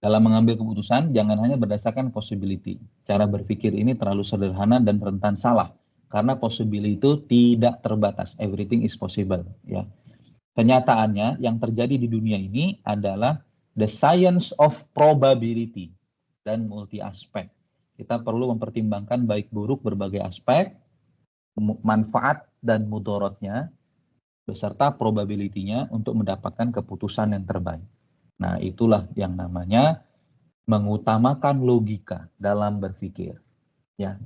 Dalam mengambil keputusan, jangan hanya berdasarkan possibility. Cara berpikir ini terlalu sederhana dan rentan salah. Karena possibility itu tidak terbatas. Everything is possible. Ya. Kenyataannya, yang terjadi di dunia ini adalah the science of probability dan multi aspek. Kita perlu mempertimbangkan baik buruk berbagai aspek, manfaat dan mudorotnya, beserta probability-nya untuk mendapatkan keputusan yang terbaik. Nah, itulah yang namanya mengutamakan logika dalam berpikir. Ya,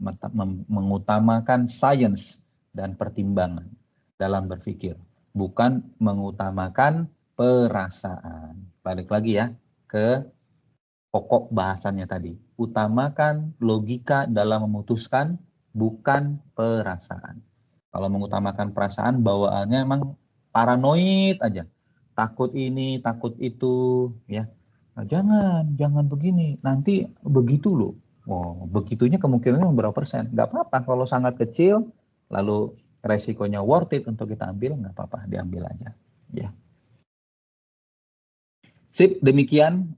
mengutamakan sains dan pertimbangan dalam berpikir, bukan mengutamakan perasaan. Balik lagi ya ke pokok bahasannya tadi. Utamakan logika dalam memutuskan, bukan perasaan. Kalau mengutamakan perasaan, bawaannya emang paranoid aja. Takut ini, takut itu, ya. Nah, jangan begini. Nanti begitu loh. Oh, begitunya kemungkinannya berapa persen? Nggak apa-apa. Kalau sangat kecil, lalu resikonya worth it untuk kita ambil, nggak apa-apa, diambil aja. Ya. Sip, demikian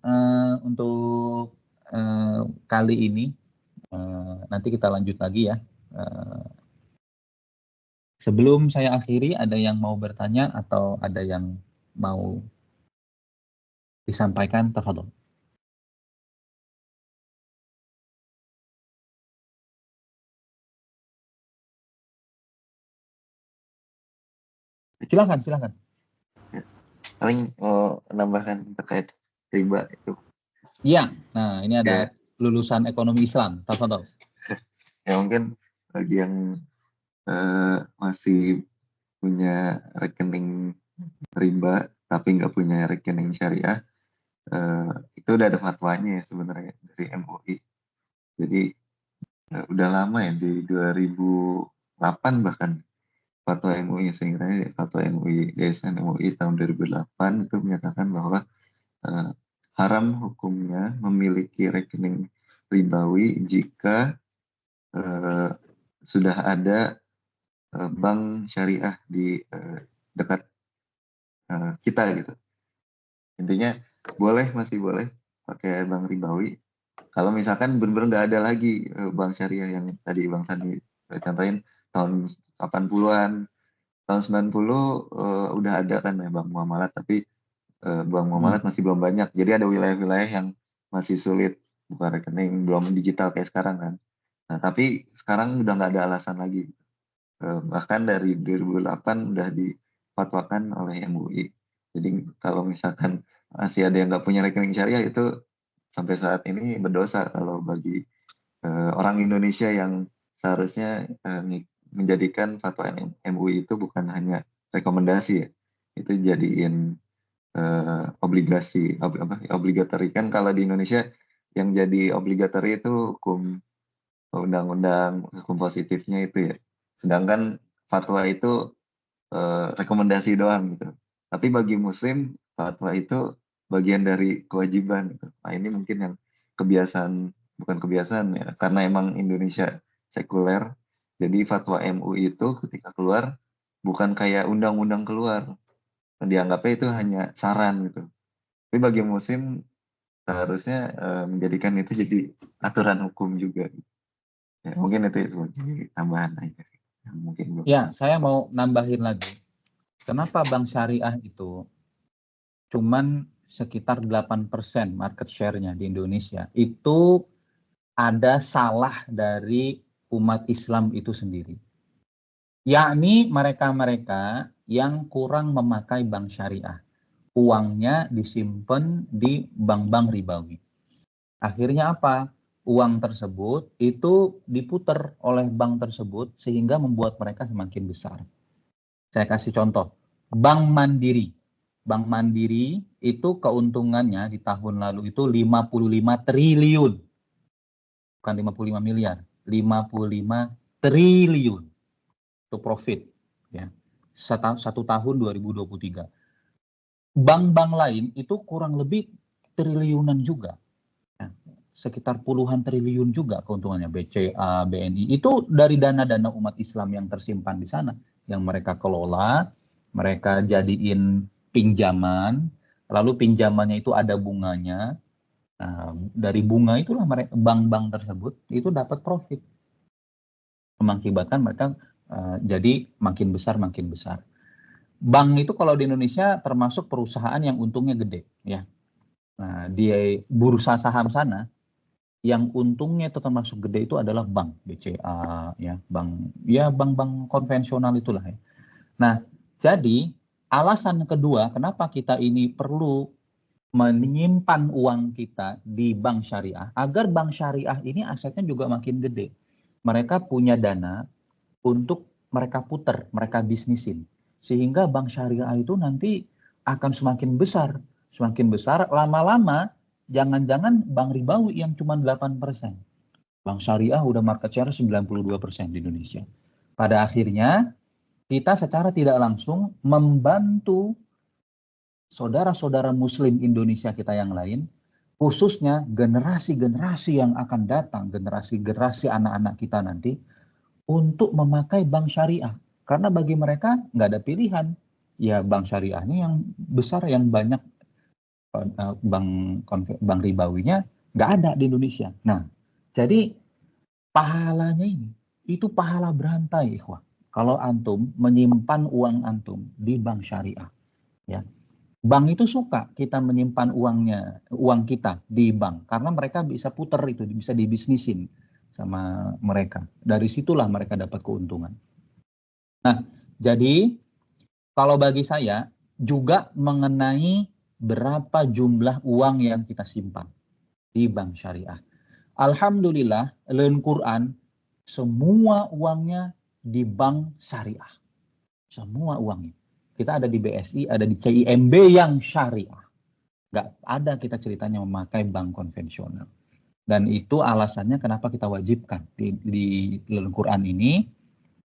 untuk kali ini. Nanti kita lanjut lagi ya. Sebelum saya akhiri, ada yang mau bertanya atau ada yang mau disampaikan? Tafadhol. Silakan. Paling mau menambahkan terkait riba itu. Iya, nah ini ada lulusan ekonomi Islam. Tafadhol. Ya mungkin bagi yang masih punya rekening riba tapi nggak punya rekening syariah, itu udah ada fatwanya ya sebenarnya dari MUI. Jadi udah lama ya, di 2008 bahkan fatwa MUI, sehingga fatwa MUI DSN MUI tahun 2008 itu menyatakan bahwa haram hukumnya memiliki rekening ribawi jika sudah ada bank syariah di dekat kita gitu. Intinya masih boleh pakai bank ribawi kalau misalkan benar-benar nggak ada lagi bank syariah yang tadi Bang Sandi contohin tahun 80-an, tahun 90 udah ada kan ya bank muamalat, tapi bank muamalat masih belum banyak. Jadi ada wilayah-wilayah yang masih sulit buka rekening, belum digital kayak sekarang kan. Nah, tapi sekarang udah nggak ada alasan lagi. Bahkan dari 2008 udah difatwakan oleh MUI. Jadi kalau misalkan masih ada yang nggak punya rekening syariah, itu sampai saat ini berdosa kalau bagi orang Indonesia yang seharusnya menjadikan fatwa MUI itu bukan hanya rekomendasi ya, itu jadiin obligatory kan. Kalau di Indonesia yang jadi obligatory itu hukum undang-undang, hukum positifnya itu ya, sedangkan fatwa itu rekomendasi doang gitu. Tapi bagi muslim fatwa itu bagian dari kewajiban gitu. Nah ini mungkin yang bukan kebiasaan ya, karena emang Indonesia sekuler, jadi fatwa MUI itu ketika keluar bukan kayak undang-undang keluar, dianggapnya itu hanya saran gitu. Tapi bagi muslim seharusnya menjadikan itu jadi aturan hukum juga. Ya, mungkin itu sebagai tambahan aja. Mungkin belum. Ya, saya mau nambahin lagi. Kenapa bank syariah itu cuman sekitar 8% market share-nya di Indonesia? Itu ada salah dari umat Islam itu sendiri. Yakni mereka-mereka yang kurang memakai bank syariah. Uangnya disimpan di bank-bank ribawi. Akhirnya apa? Uang tersebut itu diputar oleh bank tersebut sehingga membuat mereka semakin besar. Saya kasih contoh. Bank Mandiri. Bank Mandiri itu keuntungannya di tahun lalu itu 55 triliun. Bukan 55 miliar. 55 triliun. Itu profit. Ya. Satu tahun 2023. Bank-bank lain itu kurang lebih triliunan juga. Ya. Sekitar puluhan triliun juga keuntungannya. BCA, BNI. Itu dari dana-dana umat Islam yang tersimpan di sana. Yang mereka kelola, mereka jadiin pinjaman, lalu pinjamannya itu ada bunganya. Nah, dari bunga itulah mereka bank-bank tersebut itu dapat profit, mengakibatkan mereka jadi makin besar makin besar. Bank itu kalau di Indonesia termasuk perusahaan yang untungnya gede, ya. Nah, di bursa saham sana yang untungnya itu termasuk gede itu adalah bank, BCA, ya, bank-bank konvensional itulah, ya. Nah, jadi alasan kedua kenapa kita ini perlu menyimpan uang kita di bank syariah, agar bank syariah ini asetnya juga makin gede. Mereka punya dana untuk mereka putar, mereka bisnisin. Sehingga bank syariah itu nanti akan semakin besar. Semakin besar, lama-lama jangan-jangan bank ribawi yang cuma 8%. Bank syariah udah market share 92% di Indonesia. Pada akhirnya, kita secara tidak langsung membantu saudara-saudara muslim Indonesia kita yang lain, khususnya generasi-generasi yang akan datang, generasi-generasi anak-anak kita nanti, untuk memakai bank syariah. Karena bagi mereka nggak ada pilihan. Ya bank syariahnya yang besar, yang banyak bank ribawinya nggak ada di Indonesia. Nah, jadi pahalanya ini, itu pahala berantai, ikhwah. Kalau antum menyimpan uang antum di bank syariah, ya. Bank itu suka kita menyimpan uang kita di bank karena mereka bisa putar itu, bisa dibisnisin sama mereka. Dari situlah mereka dapat keuntungan. Nah, jadi kalau bagi saya juga mengenai berapa jumlah uang yang kita simpan di bank syariah. Alhamdulillah, leun Quran semua uangnya di bank syariah. Semua uangnya. Kita ada di BSI, ada di CIMB yang syariah. Nggak ada kita ceritanya memakai bank konvensional. Dan itu alasannya kenapa kita wajibkan di Al-Quran ini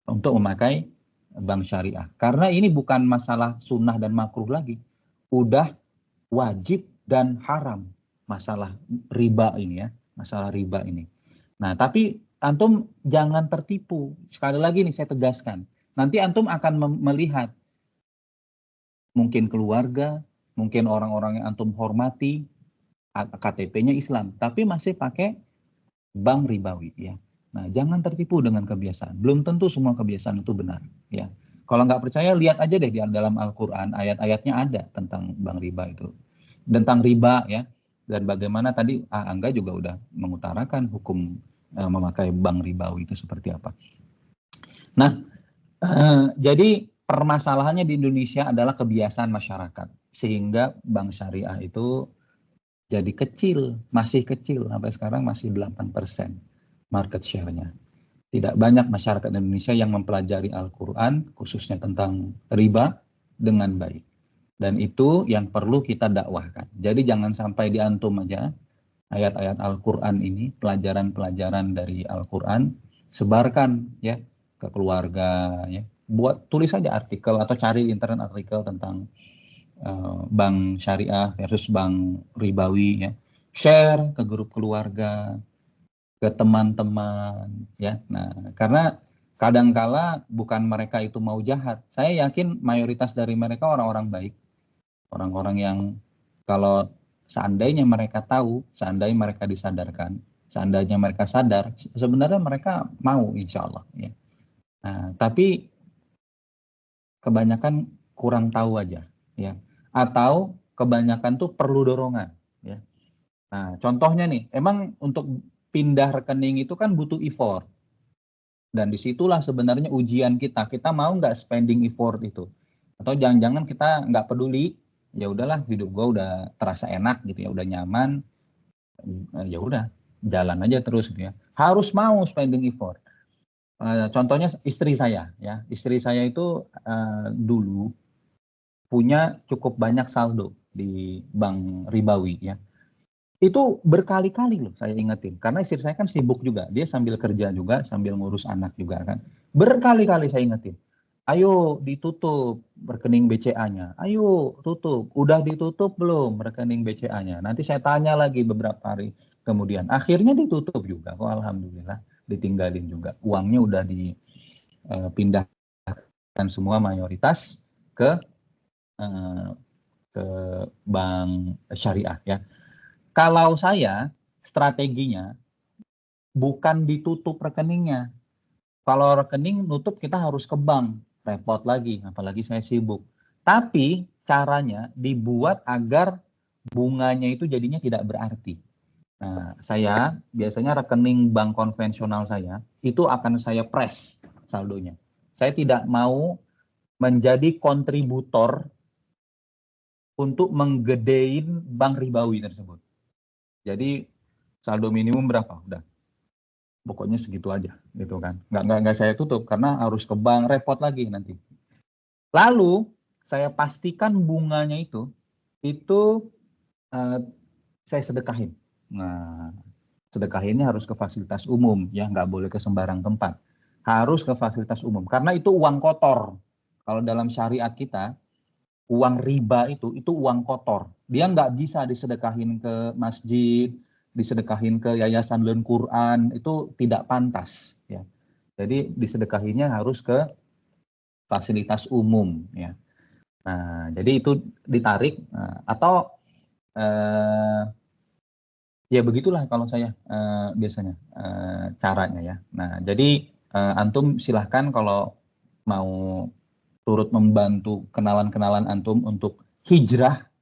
untuk memakai bank syariah. Karena ini bukan masalah sunnah dan makruh lagi. Udah wajib dan haram masalah riba ini, ya. Masalah riba ini. Nah, tapi antum jangan tertipu. Sekali lagi nih saya tegaskan. Nanti antum akan melihat mungkin keluarga, mungkin orang-orang yang antum hormati, KTP-nya Islam, tapi masih pakai bank ribawi, ya. Nah, jangan tertipu dengan kebiasaan. Belum tentu semua kebiasaan itu benar, ya. Kalau nggak percaya, lihat aja deh di dalam Al-Quran, ayat-ayatnya ada tentang bank riba itu. Tentang riba, ya. Dan bagaimana tadi Angga juga udah mengutarakan hukum memakai bank ribawi itu seperti apa. Nah, jadi permasalahannya di Indonesia adalah kebiasaan masyarakat. Sehingga bank syariah itu jadi kecil, masih kecil. Sampai sekarang masih 8% market share-nya. Tidak banyak masyarakat Indonesia yang mempelajari Al-Quran, khususnya tentang riba, dengan baik. Dan itu yang perlu kita dakwahkan. Jadi jangan sampai diantum aja ayat-ayat Al-Quran ini, pelajaran-pelajaran dari Al-Quran, sebarkan ya ke keluarga, ya. Tulis saja artikel atau cari di internet artikel tentang bank syariah versus bank ribawi, ya. Share ke grup keluarga, ke teman-teman, ya. Nah, karena kadangkala bukan mereka itu mau jahat. Saya yakin mayoritas dari mereka orang-orang baik. Orang-orang yang kalau seandainya mereka tahu, seandainya mereka disadarkan, seandainya mereka sadar, sebenarnya mereka mau, insya Allah, ya. Nah, tapi kebanyakan kurang tahu aja, ya. Atau kebanyakan tuh perlu dorongan, ya. Nah, contohnya nih, emang untuk pindah rekening itu kan butuh effort. Dan disitulah sebenarnya ujian kita. Kita mau nggak spending effort itu? Atau jangan-jangan kita nggak peduli, ya udahlah hidup gue udah terasa enak gitu ya, udah nyaman, ya udah jalan aja terus gitu ya. Harus mau spending effort. Contohnya istri saya ya, istri saya itu dulu punya cukup banyak saldo di bank ribawi ya. Itu berkali-kali loh saya ingetin, karena istri saya kan sibuk juga, dia sambil kerja juga, sambil ngurus anak juga kan. Berkali-kali saya ingetin, ayo ditutup rekening BCA-nya, ayo tutup, udah ditutup belum rekening BCA-nya, nanti saya tanya lagi beberapa hari kemudian, akhirnya ditutup juga kok, alhamdulillah, ditinggalin juga, uangnya udah dipindahkan semua mayoritas ke bank syariah ya. Kalau saya, strateginya bukan ditutup rekeningnya. Kalau rekening nutup kita harus ke bank, repot lagi, apalagi saya sibuk. Tapi caranya dibuat agar bunganya itu jadinya tidak berarti. Nah, saya biasanya rekening bank konvensional saya itu akan saya press saldonya. Saya tidak mau menjadi kontributor untuk menggedein bank ribawi tersebut. Jadi saldo minimum berapa? Udah, pokoknya segitu aja, gitu kan. Nggak saya tutup karena harus ke bank, repot lagi nanti. Lalu saya pastikan bunganya itu saya sedekahin. Nah, sedekahinnya harus ke fasilitas umum, ya nggak boleh ke sembarang tempat. Harus ke fasilitas umum karena itu uang kotor. Kalau dalam syariat kita, uang riba itu uang kotor. Dia nggak bisa disedekahin ke masjid, disedekahin ke yayasan Learn Quran, itu tidak pantas. Ya. Jadi disedekahinnya harus ke fasilitas umum. Ya. Nah, jadi itu ditarik atau ya begitulah kalau saya biasanya caranya ya. Nah, jadi antum silahkan kalau mau turut membantu kenalan-kenalan antum untuk hijrah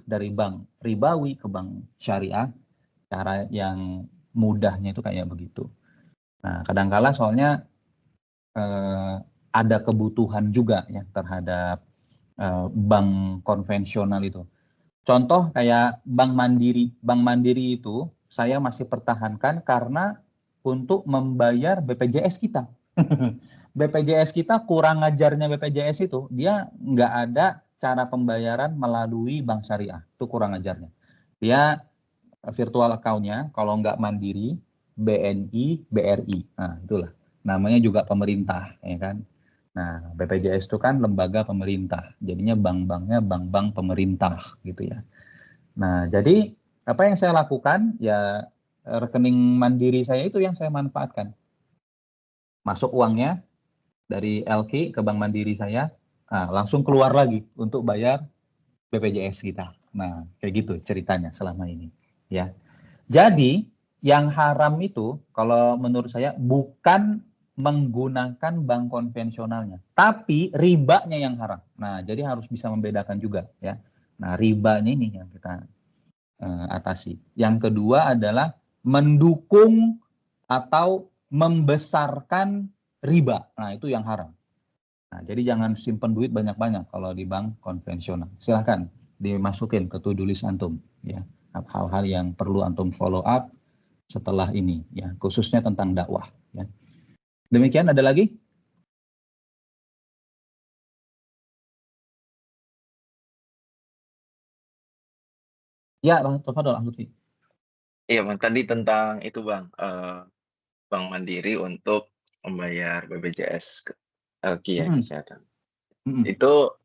dari bank ribawi ke bank syariah, cara yang mudahnya itu kayak begitu. Nah, kadangkala soalnya ada kebutuhan juga ya terhadap bank konvensional itu. Contoh kayak Bank Mandiri. Bank Mandiri itu saya masih pertahankan karena untuk membayar BPJS kita. BPJS kita kurang ajarnya BPJS itu, dia nggak ada cara pembayaran melalui bank syariah. Itu kurang ajarnya. Dia virtual account-nya kalau nggak Mandiri, BNI, BRI. Nah, itulah. Namanya juga pemerintah, ya kan. Nah, BPJS itu kan lembaga pemerintah. Jadinya bank-banknya bank-bank pemerintah gitu ya. Nah, jadi apa yang saya lakukan ya rekening Mandiri saya itu yang saya manfaatkan. Masuk uangnya dari LQ ke Bank Mandiri saya, langsung keluar lagi untuk bayar BPJS kita. Nah, kayak gitu ceritanya selama ini, ya. Jadi, yang haram itu kalau menurut saya bukan menggunakan bank konvensionalnya, tapi ribanya yang haram. Nah, jadi harus bisa membedakan juga, ya. Nah, ribanya ini yang kita atasi. Yang kedua adalah mendukung atau membesarkan riba. Nah, itu yang haram. Nah, jadi jangan simpen duit banyak-banyak kalau di bank konvensional. Silahkan dimasukin ke to-do list antum, ya. Hal-hal yang perlu antum follow up setelah ini, ya, khususnya tentang dakwah, ya. Demikian, ada lagi? Ya, tafadhol Lutfi. Iya Bang, tadi tentang itu Bang, Bank Mandiri untuk membayar BPJS LQ ya, kesehatan. Itu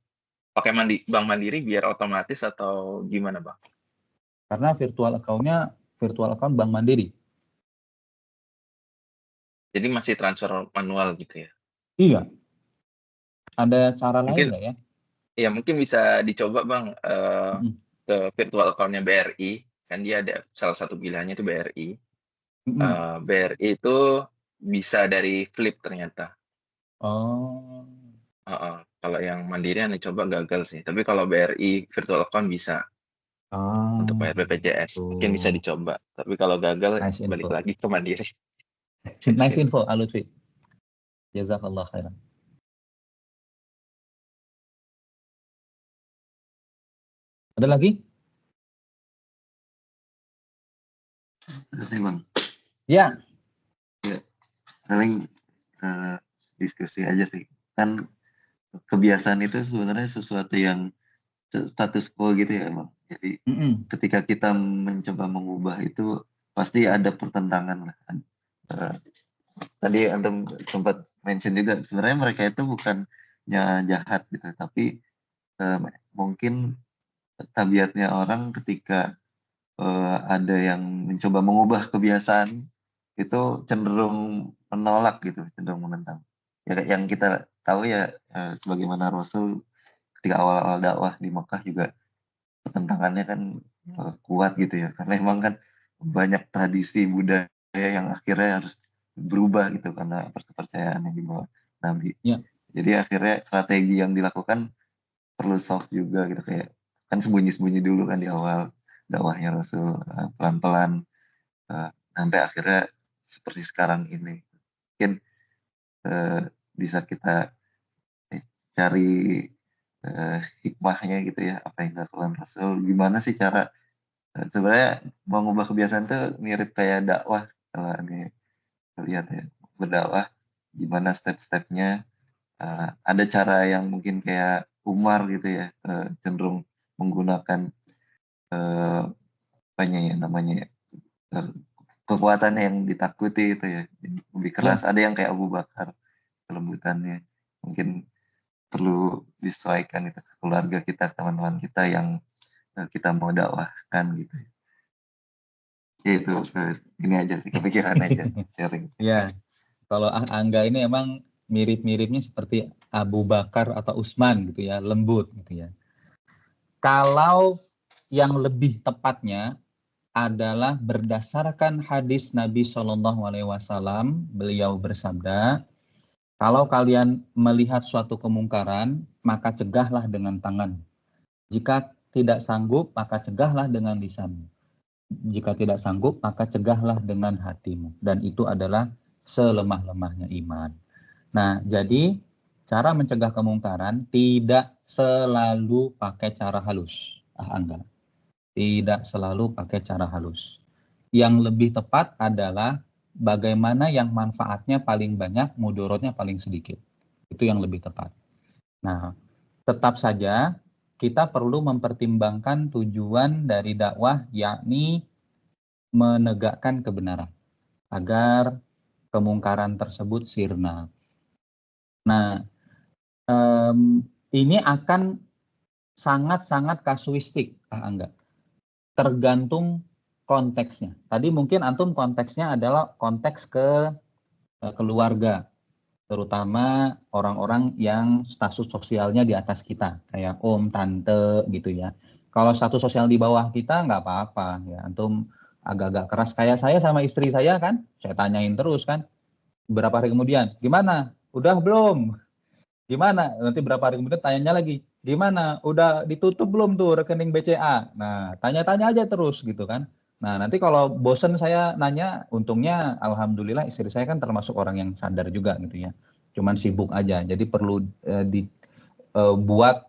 pakai Bank Mandiri biar otomatis atau gimana Bang? Karena virtual account Bank Mandiri. Jadi masih transfer manual gitu ya? Iya. Ada cara lain nggak ya? Iya, mungkin bisa dicoba Bang, ke virtual account-nya BRI, kan dia ada salah satu pilihannya itu BRI. BRI itu bisa dari flip ternyata. Oh. Kalau yang Mandiri yang dicoba gagal sih, tapi kalau BRI virtual account bisa untuk bayar BPJS, mungkin bisa dicoba. Tapi kalau gagal balik lagi ke Mandiri. Nice info, Lutfi. Jazakallah khairan. Ada lagi? Berarti Bang, Ya. paling diskusi aja sih. Kan kebiasaan itu sebenarnya sesuatu yang status quo gitu ya Bang. Jadi ketika kita mencoba mengubah itu pasti ada pertentangan lah. Tadi Antum sempat mention juga sebenarnya mereka itu bukannya jahat gitu, tapi mungkin tabiatnya orang ketika ada yang mencoba mengubah kebiasaan itu cenderung menolak gitu, cenderung menentang. Ya kayak yang kita tahu ya, sebagaimana Rasul ketika awal-awal dakwah di Mekah juga pertentangannya kan kuat gitu ya, karena emang kan banyak tradisi budaya yang akhirnya harus berubah gitu karena kepercayaan yang dibawa Nabi. Ya. Jadi akhirnya strategi yang dilakukan perlu soft juga gitu, kayak kan sembunyi-sembunyi dulu kan di awal dakwahnya Rasul, pelan-pelan sampai akhirnya seperti sekarang ini. Mungkin bisa kita cari hikmahnya gitu ya, apa yang dilakukan Rasul, gimana sih cara sebenarnya mengubah kebiasaan tuh mirip kayak dakwah kalau ini lihat ya, berdakwah gimana step-stepnya. Ada cara yang mungkin kayak Umar gitu ya, cenderung menggunakan apanya ya namanya ya, kekuatan yang ditakuti itu ya, lebih keras. Ada yang kayak Abu Bakar, kelembutannya mungkin perlu disesuaikan itu ke keluarga kita, teman-teman kita yang kita mau dakwahkan gitu. Ya itu ini aja kepikiran aja sharing. Ya, kalau Angga ini emang mirip-miripnya seperti Abu Bakar atau Utsman gitu ya, lembut gitu ya. Kalau yang lebih tepatnya adalah berdasarkan hadis Nabi Shallallahu Alaihi Wasallam, beliau bersabda, kalau kalian melihat suatu kemungkaran, maka cegahlah dengan tangan. Jika tidak sanggup, maka cegahlah dengan lisanmu. Jika tidak sanggup, maka cegahlah dengan hatimu. Dan itu adalah selemah-lemahnya iman. Nah, jadi cara mencegah kemungkaran tidak selalu pakai cara halus. Angga. Tidak selalu pakai cara halus. Yang lebih tepat adalah bagaimana yang manfaatnya paling banyak, mudorotnya paling sedikit. Itu yang lebih tepat. Nah, tetap saja kita perlu mempertimbangkan tujuan dari dakwah, yakni menegakkan kebenaran agar kemungkaran tersebut sirna. Nah, ini akan sangat-sangat kasuistik, Angga. Tergantung konteksnya. Tadi mungkin antum konteksnya adalah konteks ke keluarga, terutama orang-orang yang status sosialnya di atas kita, kayak om, tante gitu ya. Kalau status sosial di bawah kita nggak apa-apa ya, antum agak-agak keras kayak saya sama istri saya kan, saya tanyain terus kan, berapa hari kemudian, gimana? Udah belum? Gimana? Nanti berapa hari kemudian tanyanya lagi, gimana? Udah ditutup belum tuh rekening BCA? Nah, tanya-tanya aja terus gitu kan. Nah, nanti kalau bosen saya nanya, untungnya alhamdulillah istri saya kan termasuk orang yang sadar juga gitu ya. Cuman sibuk aja. Jadi perlu dibuat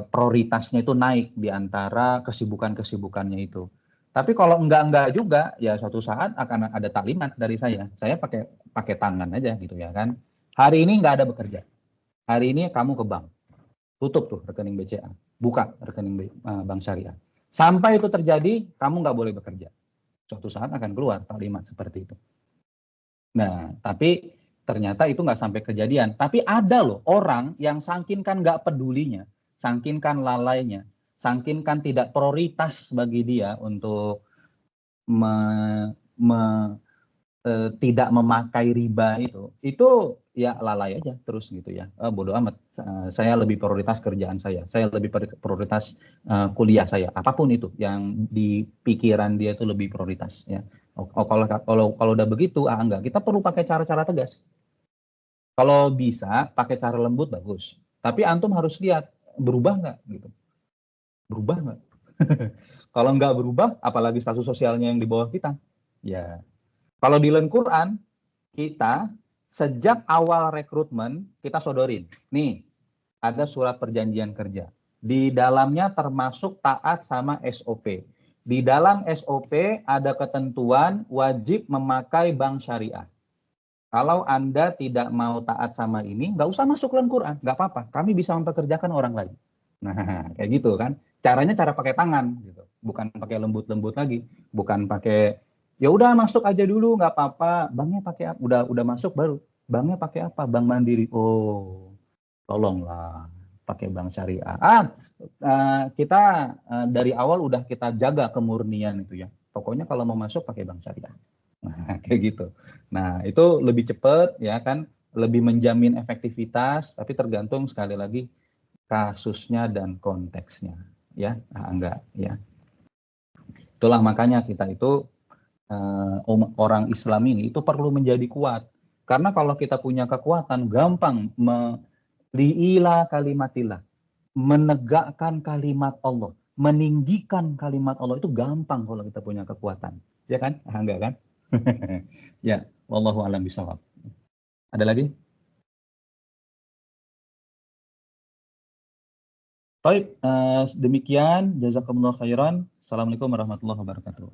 prioritasnya itu naik di antara kesibukan-kesibukannya itu. Tapi kalau enggak juga, ya suatu saat akan ada taklimat dari saya. Saya pakai tangan aja gitu ya kan. Hari ini enggak ada bekerja. Hari ini kamu ke bank, tutup tuh rekening BCA, buka rekening bank syariah. Sampai itu terjadi, kamu nggak boleh bekerja. Suatu saat akan keluar taklimat seperti itu. Nah, tapi ternyata itu nggak sampai kejadian. Tapi ada loh orang yang saking kan nggak pedulinya, saking kan lalainya, saking kan tidak prioritas bagi dia untuk tidak memakai riba itu ya lalai aja terus gitu ya. Bodoh amat, saya lebih prioritas kerjaan saya lebih prioritas kuliah saya, apapun itu yang di pikiran dia itu lebih prioritas ya. Kalau udah begitu enggak, kita perlu pakai cara-cara tegas. Kalau bisa pakai cara lembut bagus, tapi antum harus lihat berubah nggak gitu, berubah nggak. Kalau nggak berubah, apalagi status sosialnya yang di bawah kita ya. Kalau di Quran, kita sejak awal rekrutmen kita sodorin. Nih, ada surat perjanjian kerja. Di dalamnya termasuk taat sama SOP. Di dalam SOP ada ketentuan wajib memakai bank syariah. Kalau Anda tidak mau taat sama ini, nggak usah masuk dalam Quran, nggak apa-apa. Kami bisa mempekerjakan orang lain. Nah, kayak gitu kan. Caranya cara pakai tangan, gitu. Bukan pakai lembut-lembut lagi, bukan pakai ya udah masuk aja dulu, nggak apa-apa. Banknya pakai apa? Udah masuk baru. Banknya pakai apa? Bank Mandiri. Oh, tolonglah pakai bank syariah. Kita dari awal udah kita jaga kemurnian itu ya. Pokoknya kalau mau masuk pakai bank syariah. Nah, kayak gitu. Nah, itu lebih cepat ya kan, lebih menjamin efektivitas, tapi tergantung sekali lagi kasusnya dan konteksnya ya. Enggak ya. Itulah makanya kita itu orang Islam ini itu perlu menjadi kuat. Karena kalau kita punya kekuatan gampang li'ila kalimatillah, menegakkan kalimat Allah, meninggikan kalimat Allah itu gampang kalau kita punya kekuatan. Ya kan? Enggak kan? Ya, wallahu a'lam bishawab. Ada lagi? Baik, demikian jazakumullah khairan. Assalamualaikum warahmatullahi wabarakatuh.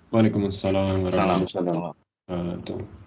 Waalaikumsalam warahmatullahi Salam. wabarakatuh.